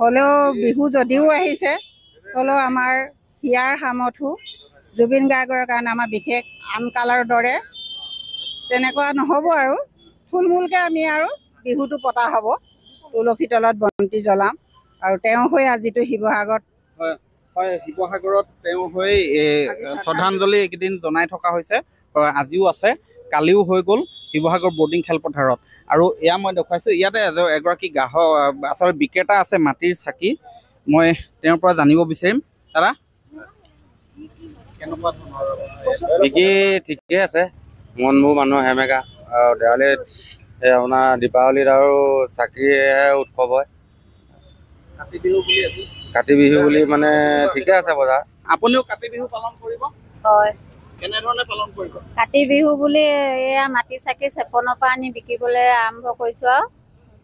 হ'লেও বিহু যদিও আহিছে, হ'লেও আমাৰ হিয়াৰ সামৰ্থো জুবিন গাৰ্গৰ কাৰণে আমাৰ বিশেষ আন কালৰ দৰে তেনেকুৱা নহ'ব আৰু থুলমূলকৈ আমি আৰু বিহুটো পতা হ'ব। তুলসী তলত বন্তি জ্বলাম আৰু তেওঁ হৈ আজিতো শিৱসাগৰত হয়, শিৱসাগৰত তেওঁ হৈ শ্ৰদ্ধাঞ্জলি এইকেইদিন জনাই থকা হৈছে। আজিও আছে, কালিও হৈ গ'ল শিৱসাগৰ বৰ্ডিং খেলপথাৰত। আৰু এয়া মই দেখুৱাইছোঁ, ইয়াতে এগৰাকী গ্ৰাহক আচলতে বিক্ৰেতা আছে মাটিৰ চাকি, মই তেওঁৰ পৰা জানিব বিচাৰিম। দাদা কেনেকুৱা ধৰণৰ বিক্ৰী? ঠিকে আছে, মনবোৰ মানুহৰ সেমেকা। আৰু দেৱালীত আপোনাৰ দীপাৱলীত আৰু চাকিহে উৎসৱ হয়। কাতি বিহু বুলি মানে ঠিকে আছে বজাৰ। আপুনিও কাতি বিহু পালন কৰিব? হয়। কেনেধৰণে পালন কৰিব? কাতি বিহু বুলি এয়া মাটি চাকি চেপনৰ পৰা আনি বিকিবলৈ আৰম্ভ কৰিছোঁ আৰু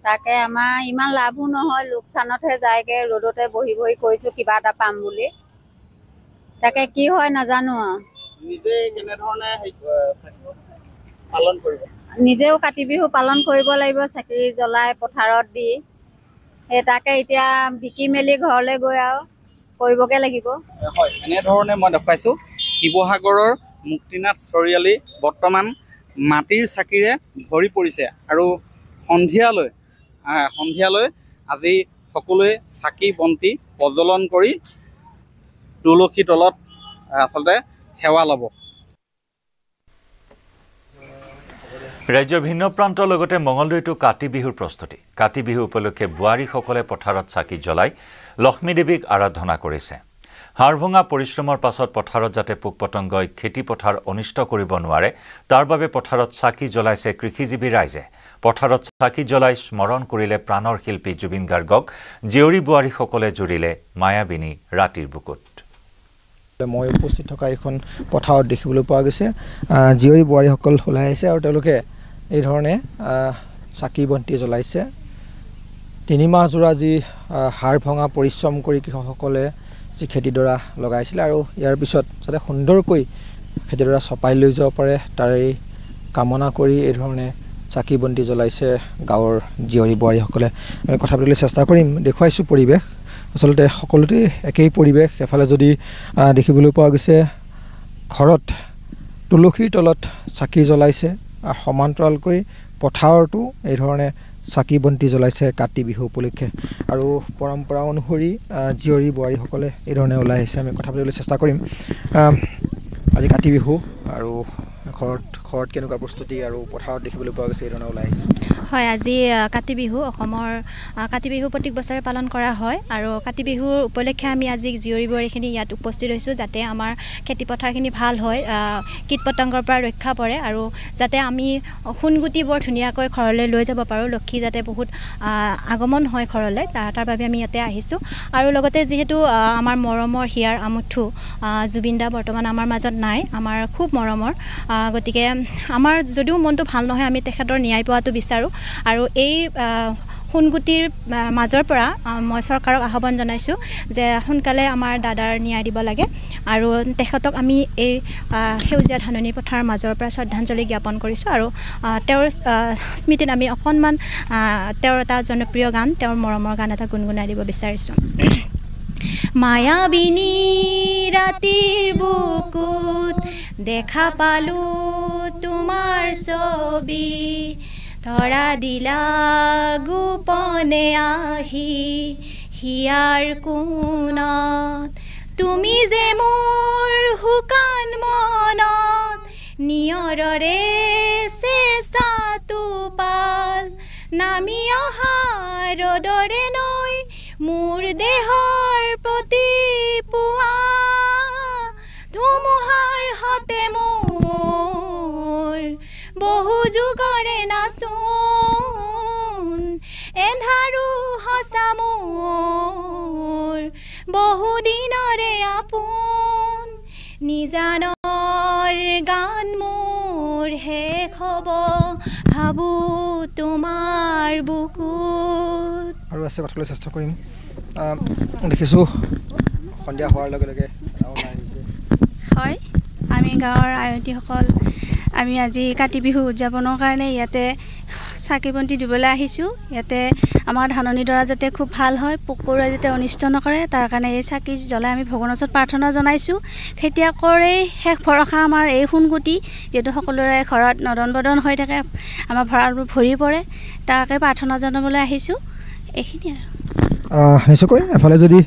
তাকে আমাৰ ইমান লাভো নহয়, লোকচানতহে যায়গৈ। ৰ'দতে বহি বহি কৰিছোঁ কিবা এটা পাম বুলি, তাকে কি হয় নাজানো আৰু। নিজে কেনেধৰণে পালন কৰিব? নিজেও কাতি বিহু পালন কৰিব লাগিব, চাকি জ্বলাই পথাৰত দি। সেই তাকে এতিয়া বিকি মেলি ঘৰলৈ গৈ আৰু কৰিবগৈ লাগিব। হয়, এনেধৰণে মই দেখুৱাইছোঁ শিৱসাগৰৰ মুক্তিনাথ চাৰিআলি বৰ্তমান মাটিৰ চাকিৰে ভৰি পৰিছে। আৰু সন্ধিয়ালৈ আজি সকলোৱে চাকি বন্তি প্ৰজ্বলন কৰি তুলসী তলত আচলতে সেৱা ল'ব। ৰাজ্যৰ ভিন্ন প্ৰান্তৰ লগতে মঙলদৈতো কাতি বিহুৰ প্ৰস্তুতি। কাতি বিহু উপলক্ষে বোৱাৰীসকলে পথাৰত চাকি জ্বলাই লক্ষ্মী দেৱীক আৰাধনা কৰিছে। হাড় ভঙা পৰিশ্ৰমৰ পাছত পথাৰত যাতে পোক পতংগই খেতি পথাৰ অনিষ্ট কৰিব নোৱাৰে তাৰ বাবে পথাৰত চাকি জ্বলাইছে কৃষিজীৱী ৰাইজে। পথাৰত চাকি জ্বলাই স্মৰণ কৰিলে প্ৰাণৰ শিল্পী জুবিন গাৰ্গক। জীয়ৰী বোৱাৰীসকলে জুৰিলে মায়াবিনী ৰাতিৰ বুকুত। মই উপস্থিত থকা এখন পথাৰত দেখিবলৈ পোৱা গৈছে জীয়ৰী বোৱাৰীসকল ওলাই আহিছে আৰু তেওঁলোকে এই ধৰণে চাকি বন্তি জ্বলাইছে। 3 মাহ জোৰা যি হাড় ভঙা পৰিশ্ৰম কৰি কৃষকসকলে যি খেতিডৰা লগাইছিলে আৰু ইয়াৰ পিছত যাতে সুন্দৰকৈ খেতিডৰা চপাই লৈ যাব পাৰে তাৰে কামনা কৰি এই ধৰণে চাকি বন্তি জ্বলাইছে গাঁৱৰ জীয়ৰী বোৱাৰীসকলে। আমি কথা পাতিবলৈ চেষ্টা কৰিম, দেখুৱাইছোঁ পৰিৱেশ। আচলতে সকলোতে একেই পৰিৱেশ। এফালে যদি দেখিবলৈ পোৱা গৈছে ঘৰত তুলসীৰ তলত চাকি জ্বলাইছে আৰু সমান্তৰালকৈ পথাৰতো এই ধৰণে চাকি বন্তি জ্বলাইছে কাতি বিহু উপলক্ষে। আৰু পৰম্পৰা অনুসৰি জীয়ৰী বোৱাৰীসকলে এই ধৰণে ওলাই আহিছে। আমি কথা পাতিবলৈ চেষ্টা কৰিম। আজি কাতি বিহু আৰু ঘৰত কেনেকুৱা প্ৰস্তুতি আৰু পথাৰত দেখিবলৈ পোৱা গৈছে এই ধৰণে ওলাই আহিছে হয় আজি কাতি বিহু অসমৰ কাতি বিহু প্ৰত্যেক বছৰে পালন কৰা হয় আৰু কাতি বিহুৰ উপলক্ষে আমি আজি জীয়ৰী বোৱাৰীখিনি ইয়াত উপস্থিত হৈছোঁ যাতে আমাৰ খেতি পথাৰখিনি ভাল হয় কীট পতংগৰ পৰা ৰক্ষা পৰে আৰু যাতে আমি সোণগুটি বৰ ধুনীয়াকৈ ঘৰলৈ লৈ যাব পাৰোঁ লক্ষী যাতে বহুত আগমন হয় ঘৰলৈ তাৰ বাবে আমি ইয়াতে আহিছোঁ আৰু লগতে যিহেতু আমাৰ মৰমৰ হিয়াৰ আমুঠু জুবিন দা বৰ্তমান আমাৰ মাজত নাই আমাৰ খুব মৰমৰ গতিকে আমাৰ যদিও মনটো ভাল নহয় আমি তেখেতৰ ন্যায় পোৱাটো বিচাৰোঁ আৰু এই সোণগুটিৰ মাজৰ পৰা মই চৰকাৰক আহ্বান জনাইছোঁ যে সোনকালে আমাৰ দাদাৰ ন্যায় দিব লাগে আৰু তেখেতক আমি এই সেউজীয়া ধাননি পথাৰৰ মাজৰ পৰা শ্ৰদ্ধাঞ্জলি জ্ঞাপন কৰিছোঁ আৰু তেওঁৰ স্মৃতিত আমি অকণমান তেওঁৰ এটা জনপ্ৰিয় গান তেওঁৰ মৰমৰ গান এটা গুণগুণাই দিব বিচাৰিছোঁ মায়াবিনী ৰাতিৰ বুকুত দেখা পালোঁ তোমাৰ ছবি ধৰা দিলা গোপনে আহি হিয়াৰ কোণত তুমি যে মোৰ শুকান মনত নিয়ৰৰে চেঁচাটো পাল নামি অহা ৰ'দৰে নৈ মোৰ দেহৰ প্ৰতি পুৱা ধুমুহাৰ হতে মোৰ বহু যুগৰে নাচোন এন্ধাৰো সঁচা মোৰ বহু দিনৰে আপোন নিজানৰ গান মোৰ শেষ হ'ব ভাবোঁ তোমাৰ বুকুত আৰু আছে কথালৈ চেষ্টা কৰিম দেখিছোঁ সন্ধিয়া হোৱাৰ লগে লগে হয় আমি গাঁৱৰ আয়তীসকল আমি আজি কাতি বিহু উদযাপনৰ কাৰণে ইয়াতে চাকি বন্তি দিবলৈ আহিছোঁ ইয়াতে আমাৰ ধাননিডৰা যাতে খুব ভাল হয় পোক পৰুৱাই যাতে অনিষ্ট নকৰে তাৰ কাৰণে এই চাকি জ্বলাই আমি ভগৱানৰ ওচৰত প্ৰাৰ্থনা জনাইছোঁ খেতিয়কৰেই শেষ ভৰসা আমাৰ এই সোণগুটি যিহেতু সকলোৰে ঘৰত নদন বদন হৈ থাকে আমাৰ ভঁৰালবোৰ ভৰি পৰে তাকে প্ৰাৰ্থনা জনাবলৈ আহিছোঁ এইখিনিয়ে নিশ্চয়কৈ এফালে যদি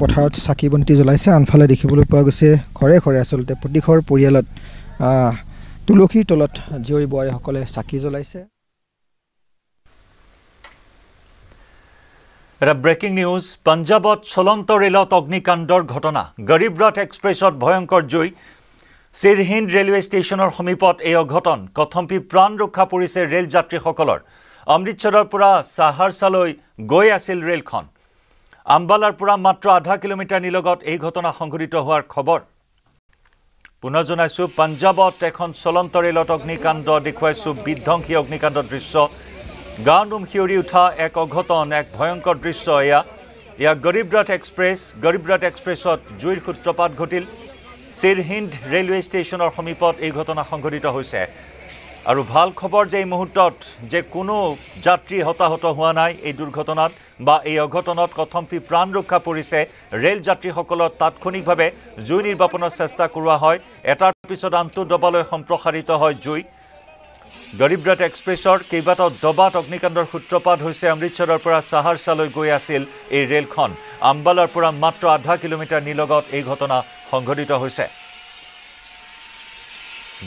পথাৰত চাকি বন্তি জ্বলাইছে আনফালে দেখিবলৈ পোৱা গৈছে ঘৰে ঘৰে আচলতে প্ৰতিঘৰ পৰিয়ালত তুলসীৰ তলত জীয়ৰী বোৱাৰীসকলে চাকি জ্বলাইছে এটা ব্ৰেকিং নিউজ পঞ্জাবত চলন্ত ৰেলত অগ্নিকাণ্ডৰ ঘটনা গৰীব ৰথ এক্সপ্ৰেছত ভয়ংকৰ জুই সিৰহিন্দ ৰেলৱে ষ্টেচনৰ সমীপত এই অঘটন কথম্পি প্ৰাণ ৰক্ষা পৰিছে ৰেল যাত্ৰীসকলৰ অমৃতসৰৰ পৰা সাহাৰসালৈ গৈ আছিল ৰেলখন আম্বালাৰ পৰা মাত্ৰ আধা কিলোমিটাৰ নিলগত এই ঘটনা সংঘটিত হোৱাৰ খবৰ পুনৰ জনাইছোঁ পঞ্জাবত এখন চলন্ত ৰেলত অগ্নিকাণ্ড দেখুৱাইছোঁ বিধ্বংসী অগ্নিকাণ্ডৰ দৃশ্য গাঁও নুম শিয়ৰি উঠা এক অঘটন এক ভয়ংকৰ দৃশ্য এয়া গৰীব ৰথ এক্সপ্ৰেছত জুইৰ সূত্ৰপাত ঘটিল সিৰহিন্দ ৰেলৱে ষ্টেচনৰ সমীপত এই ঘটনা সংঘটিত হৈছে আৰু ভাল খবৰ যে এই মুহূৰ্তত যে কোনো যাত্ৰী হতাহত হোৱা নাই এই দুৰ্ঘটনাত বা এই অঘটনত কথম্পি প্ৰাণ ৰক্ষা পৰিছে ৰেল যাত্ৰীসকলৰ তাৎক্ষণিকভাৱে জুই নিৰ্বাপনৰ চেষ্টা কৰোৱা হয় এটাৰ পিছত আনটো দবালৈ সম্প্ৰসাৰিত হয় জুই গৰীব ৰথ এক্সপ্ৰেছৰ কেইবাটাও দবাত অগ্নিকাণ্ডৰ সূত্ৰপাত হৈছে অমৃতসৰৰ পৰা সাহাৰসালৈ গৈ আছিল এই ৰেলখন আম্বালাৰ পৰা মাত্ৰ আধা কিলোমিটাৰ নিলগত এই ঘটনা সংঘটিত হৈছে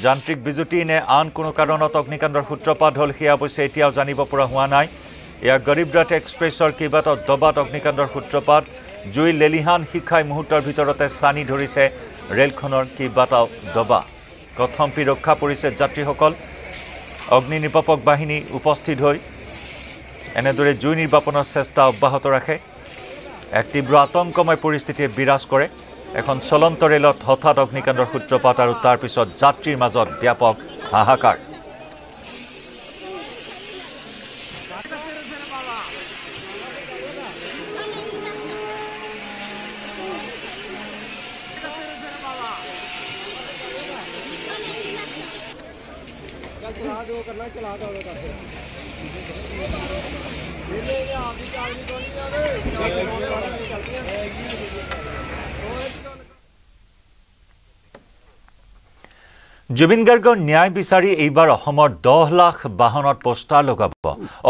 যান্ত্ৰিক বিজুতি নে আন কোনো কাৰণত অগ্নিকাণ্ডৰ সূত্ৰপাত হ'ল সেয়া অৱশ্যে এতিয়াও জানিব পৰা হোৱা নাই এয়া গৰীব ৰথ এক্সপ্ৰেছৰ কেইবাটাও দবাত অগ্নিকাণ্ডৰ সূত্ৰপাত জুই লেলিহান শিখাই মুহূৰ্তৰ ভিতৰতে চানি ধৰিছে ৰেলখনৰ কেইবাটাও দবা কথম্পি ৰক্ষা পৰিছে যাত্ৰীসকল অগ্নি নিৰ্বাপক বাহিনী উপস্থিত হৈ এনেদৰে জুই নিৰ্বাপনৰ চেষ্টা অব্যাহত ৰাখে এক তীব্ৰ আতংকময় পৰিস্থিতিয়ে বিৰাজ কৰে এখন চলন্ত ৰেলত হঠাৎ অগ্নিকাণ্ডৰ সূত্ৰপাত আৰু তাৰ পিছত যাত্ৰীৰ মাজত ব্যাপক হাহাকাৰ জুবিন গাৰ্গৰ ন্যায় বিচাৰি এইবাৰ অসমৰ 10 লাখ বাহনত পোষ্টাৰ লগাব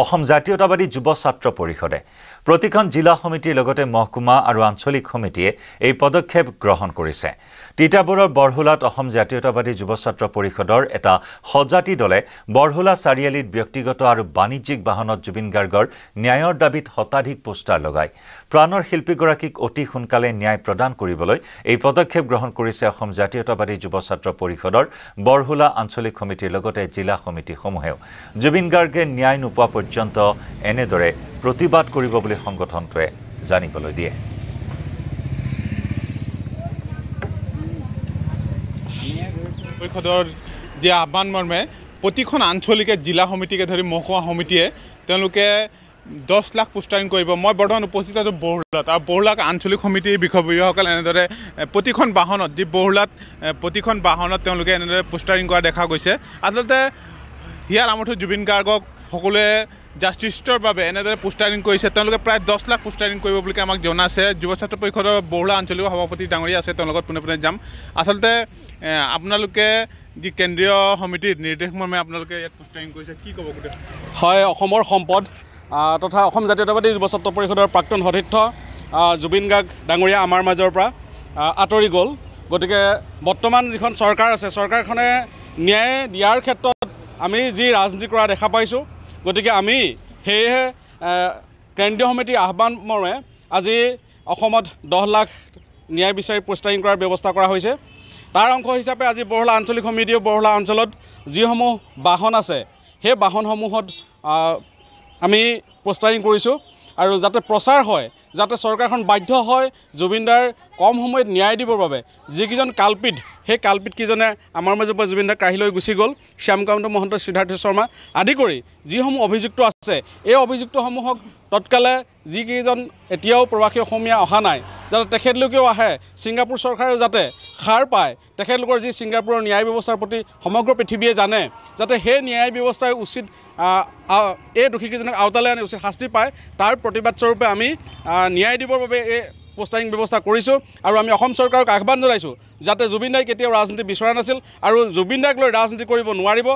অসম জাতীয়তাবাদী যুৱ ছাত্ৰ পৰিষদে। প্ৰতিখন জিলা সমিতিৰ লগতে মহকুমা আৰু আঞ্চলিক সমিতিয়ে এই পদক্ষেপ গ্ৰহণ কৰিছে। তিতাবৰৰ বৰহুলাত অসম জাতীয়তাবাদী যুৱ ছাত্ৰ পৰিষদৰ এটা সজাতি দলে বৰহুলা চাৰিআলিত ব্যক্তিগত আৰু বাণিজ্যিক বাহনত জুবিন গাৰ্গৰ ন্যায়ৰ দাবীত শতাধিক পোষ্টাৰ লগায়। প্ৰাণৰ শিল্পীগৰাকীক অতি সোনকালে ন্যায় প্ৰদান কৰিবলৈ এই পদক্ষেপ গ্ৰহণ কৰিছে অসম জাতীয়তাবাদী যুৱ ছাত্ৰ পৰিষদৰ বৰহুলা আঞ্চলিক সমিতিৰ লগতে জিলা সমিতিসমূহেও। জুবিন গাৰ্গে ন্যায় নোপোৱা পৰ্যন্ত এনেদৰে প্ৰতিবাদ কৰিব বুলি সংগঠনটোৱে জানিবলৈ দিয়ে। পৰিষদৰ দিয়া আহ্বান মৰ্মে প্ৰতিখন আঞ্চলিকে জিলা সমিতিকে ধৰি মহকুমা সমিতিয়ে তেওঁলোকে 10 লাখ পোষ্টাৰিং কৰিব। মই বৰ্তমান উপস্থিত আছোঁ বৰহুলাত, আৰু বৰহুলাক আঞ্চলিক সমিতিৰ বিষয়ববীয়াসকল এনেদৰে প্ৰতিখন বাহনত যি বৰহুলাত প্ৰতিখন বাহনত তেওঁলোকে এনেদৰে পোষ্টাৰিং কৰা দেখা গৈছে। আচলতে হিয়াৰ আমঠু জুবিন গাৰ্গক সকলোৱে জাষ্টিছৰ বাবে এনেদৰে পোষ্টাৰিং কৰিছে। তেওঁলোকে প্ৰায় 10 লাখ পোষ্টাৰিং কৰিব বুলি আমাক জনাইছে। যুৱ ছাত্ৰ পৰিষদৰ বৰহুলা আঞ্চলিক সভাপতি ডাঙৰীয়া আছে, তেওঁৰ লগত পোনে পোনে যাম। আচলতে আপোনালোকে যি কেন্দ্ৰীয় সমিতিৰ নিৰ্দেশ মৰ্মে আপোনালোকে ইয়াত পোষ্টাৰিং কৰিছে, কি ক'ব গোটেই? হয়, অসমৰ সম্পদ তথা অসম জাতীয়তাবাদী যুৱ ছাত্ৰ পৰিষদৰ প্ৰাক্তন সতীৰ্থ জুবিন গাৰ্গ ডাঙৰীয়া আমাৰ মাজৰ পৰা আঁতৰি গ'ল। গতিকে বৰ্তমান যিখন চৰকাৰ আছে, চৰকাৰখনে ন্যায় দিয়াৰ ক্ষেত্ৰত আমি যি ৰাজনীতি কৰা দেখা পাইছোঁ। গতিকে আমি সেয়েহে কেন্দ্ৰীয় সমিতিৰ আহ্বান মৰ্মে আজি অসমত 10 লাখ ন্যায় বিচাৰি পোষ্টাৰিং কৰাৰ ব্যৱস্থা কৰা হৈছে। তাৰ অংশ হিচাপে আজি বৰহুলা আঞ্চলিক সমিতিয়ে বৰহুলা অঞ্চলত যিসমূহ বাহন আছে সেই বাহনসমূহত আমি পোষ্টাৰিং কৰিছোঁ, আৰু যাতে প্ৰচাৰ হয়, যাতে চৰকাৰখন বাধ্য হয় জুবিনদাৰ কম সময়ত ন্যায় দিবৰ বাবে। যিকেইজন কালপিত, সেই কালপিতকেইজনে আমাৰ মাজৰ পৰা জুবিনদাক কাঢ়ি লৈ গুচি গ'ল। শ্যামকান্ত মহন্ত, সিদ্ধাৰ্থ শৰ্মা আদি কৰি যিসমূহ অভিযুক্ত আছে, এই অভিযুক্তসমূহক তৎকালে যিকেইজন এতিয়াও প্ৰৱাসী অসমীয়া অহা নাই, যাতে তেখেতলোকেও আহে, ছিংগাপুৰ চৰকাৰেও যাতে সাৰ পায়, তেখেতলোকৰ যি ছিংগাপুৰৰ ন্যায় ব্যৱস্থাৰ প্ৰতি সমগ্ৰ পৃথিৱীয়ে জানে, যাতে সেই ন্যায় ব্যৱস্থাই উচিত এই দোষীকেইজনক আওতালৈ আনি উচিত শাস্তি পায়, তাৰ প্ৰতিবাদ স্বৰূপে আমি ন্যায় দিবৰ বাবে এই পোষ্টাৰিং ব্যৱস্থা কৰিছোঁ। আৰু আমি অসম চৰকাৰক আহ্বান জনাইছোঁ যাতে জুবিন দাই কেতিয়াও ৰাজনীতি বিচৰা নাছিল আৰু জুবিন দাক লৈ ৰাজনীতি কৰিব নোৱাৰিব।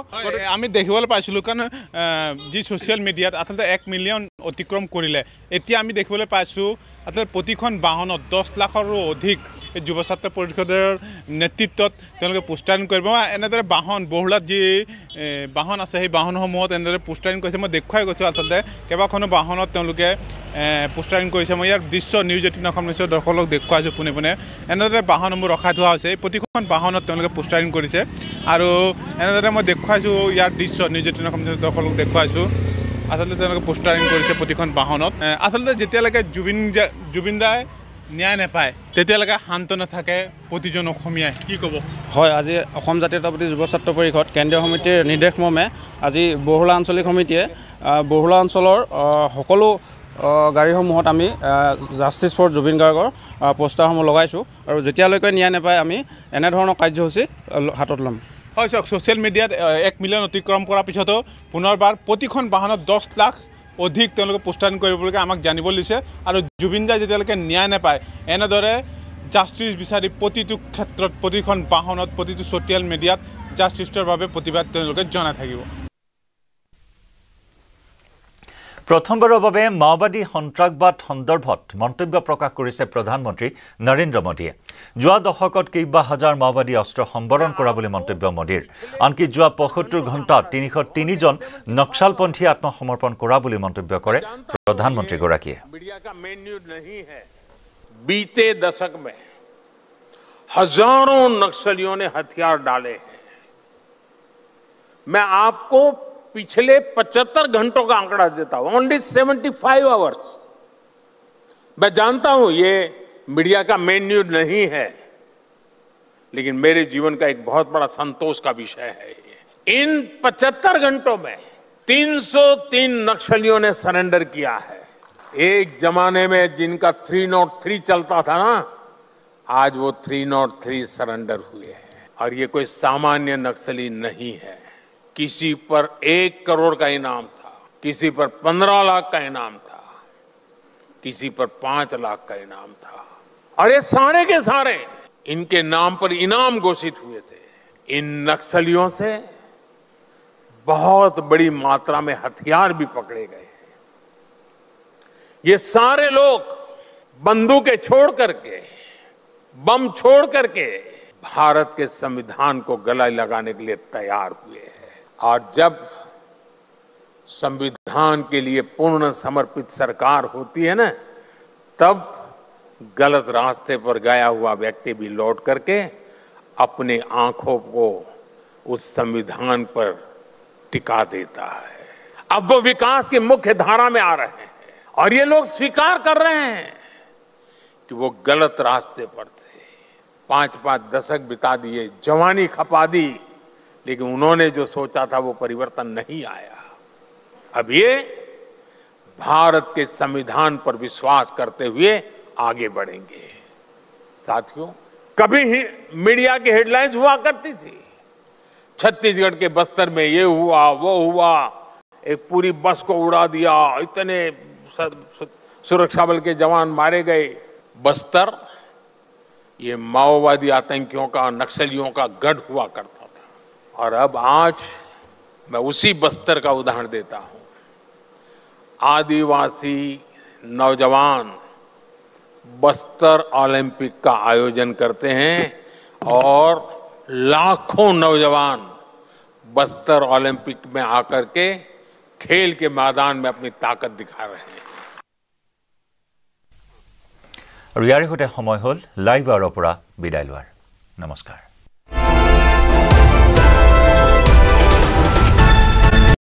আমি দেখিবলৈ পাইছিলোঁ, কাৰণ যি ছ'চিয়েল মিডিয়াত আচলতে 1 মিলিয়ন অতিক্ৰম কৰিলে। এতিয়া আমি দেখিবলৈ পাইছোঁ আচলতে প্ৰতিখন বাহনত 10 লাখৰো অধিক যুৱ ছাত্ৰ পৰিষদৰ নেতৃত্বত তেওঁলোকে পোষ্টাৰিং কৰিব। এনেদৰে বাহন বৰহুলাত যি বাহন আছে সেই বাহনসমূহত এনেদৰে পোষ্টাৰিং কৰিছে। মই দেখুৱাই গৈছোঁ আচলতে কেইবাখনো বাহনত তেওঁলোকে পোষ্টাৰিং কৰিছে। মই ইয়াৰ দৃশ্য নিউজ 18 অসম নিউজৰ দৰ্শকক দেখুৱাইছোঁ পোনে পোনে। এনেদৰে বাহনসমূহ ৰখাই থোৱা হৈছে। এই প্ৰতিখন বাহনত তেওঁলোকে পোষ্টাৰিং কৰিছে, আৰু এনেদৰে মই দেখুৱাইছোঁ ইয়াৰ দৃশ্য নিউজ 18 অসম নিউজৰ দৰ্শকক দেখুৱাইছোঁ। আচলতে তেওঁলোকে পোষ্টাৰিং কৰিছে প্ৰতিখন বাহনত। আচলতে যেতিয়ালৈকে জুবিন দাই ন্যায় নাপায় তেতিয়ালৈকে শান্ত নাথাকে প্ৰতিজন অসমীয়াই, কি ক'ব? হয়, আজি অসম জাতীয়তাবাদী যুৱ ছাত্ৰ পৰিষদ কেন্দ্ৰীয় সমিতিৰ নিৰ্দেশ মৰ্মে আজি বৰহুলা আঞ্চলিক সমিতিয়ে বৰহুলা অঞ্চলৰ সকলো গাড়ীসমূহত আমি জাষ্টিছ ফৰ জুবিন গাৰ্গৰ পোষ্টাৰসমূহ লগাইছোঁ, আৰু যেতিয়ালৈকে ন্যায় নাপায় আমি এনেধৰণৰ কাৰ্যসূচী হাতত ল'ম। হয়, চাওক, ছ'চিয়েল মিডিয়াত 1 মিলিয়ন অতিক্ৰম কৰাৰ পিছতো পুনৰবাৰ প্ৰতিখন বাহনত 10 লাখ অধিক তেওঁলোকে পোষ্টাৰিং কৰিবলৈকে আমাক জানিবলৈ দিছে। আৰু জুবিন দাই যেতিয়ালৈকে ন্যায় নাপায় এনেদৰে জাষ্টিছ বিচাৰি প্ৰতিটো ক্ষেত্ৰত, প্ৰতিখন বাহনত, প্ৰতিটো ছ'চিয়েল মিডিয়াত জাষ্টিছৰ বাবে প্ৰতিবাদ তেওঁলোকে জনাই থাকিব। প্ৰথমবাৰৰ বাবে মাওবাদী সন্ত্ৰাসবাদ সন্দৰ্ভত মন্তব্য প্ৰকাশ কৰিছে প্ৰধানমন্ত্ৰী নৰেন্দ্ৰ মোদীয়ে। যোৱা দশকত কেইবা হাজাৰ মাওবাদী অস্ত্ৰ সম্বৰণ কৰা বুলি মন্তব্য মোদীৰ। আনকি যোৱা 75 ঘণ্টাত 303জন নক্সালপন্থী আত্মসমৰ্পণ কৰা বুলি মন্তব্য কৰে প্ৰধানমন্ত্ৰীগৰাকীয়ে। बीते दशक में हजारों नक्सलियों ने हथियार डाले हैं। मैं आपको पिछले 75 घंटों का आंकड़ा देता हूं, ओनली 75 आवर्स। मैं जानता हूं ये मीडिया का मेन न्यूज नहीं है, लेकिन मेरे जीवन का एक बहुत बड़ा संतोष का विषय है। इन 75 घंटों में 303 नक्सलियों ने सरेंडर किया है। एक जमाने में जिनका 303 चलता था ना, आज वो 303 सरेंडर हुए हैं। और ये कोई सामान्य नक्सली नहीं है। किसी पर 1 करोड़ का इनाम था, किसी पर 15 लाख का इनाम था, किसी पर 5 लाख का इनाम था। और ये सारे के सारे इनके नाम पर इनाम घोषित हुए थे। इन नक्सलियों से बहुत बड़ी मात्रा में हथियार भी पकड़े गए। ये सारे लोग बंदूकें छोड़ करके, बम छोड़ करके भारत के संविधान को गला लगाने के लिए तैयार हुए हैं। और जब संविधान के लिए पूर्ण समर्पित सरकार होती है ना, तब गलत रास्ते पर गया हुआ व्यक्ति भी लौट करके अपने आंखों को उस संविधान पर टिका देता है। अब वो विकास की मुख्य धारा में आ रहे हैं और ये लोग स्वीकार कर रहे हैं कि वो गलत रास्ते पर थे। 5-5 दशक बिता दिए, जवानी खपा दी, लेकिन उन्होंने जो सोचा था वो परिवर्तन नहीं आया। अब ये भारत के संविधान पर विश्वास करते हुए आगे बढ़ेंगे। साथियों, कभी ही मीडिया की हेडलाइंस हुआ करती थी, छत्तीसगढ़ के बस्तर में ये हुआ वो हुआ, एक पूरी बस को उड़ा दिया, इतने सुरक्षा बल के जवान मारे गए। बस्तर ये माओवादी आतंकियों का, नक्सलियों का गढ़ हुआ करता था। और अब आज मैं उसी बस्तर का उदाहरण देता हूं। आदिवासी नौजवान बस्तर ओलंपिक का आयोजन करते हैं और लाखों नौजवान बस्तर ओलंपिक में आकर के खेल के मैदान में अपनी ताकत दिखा रहे हैं। और यारे होते समय हल लाइव आवर পৰা বিদায় লোৱাৰ। नमस्कार।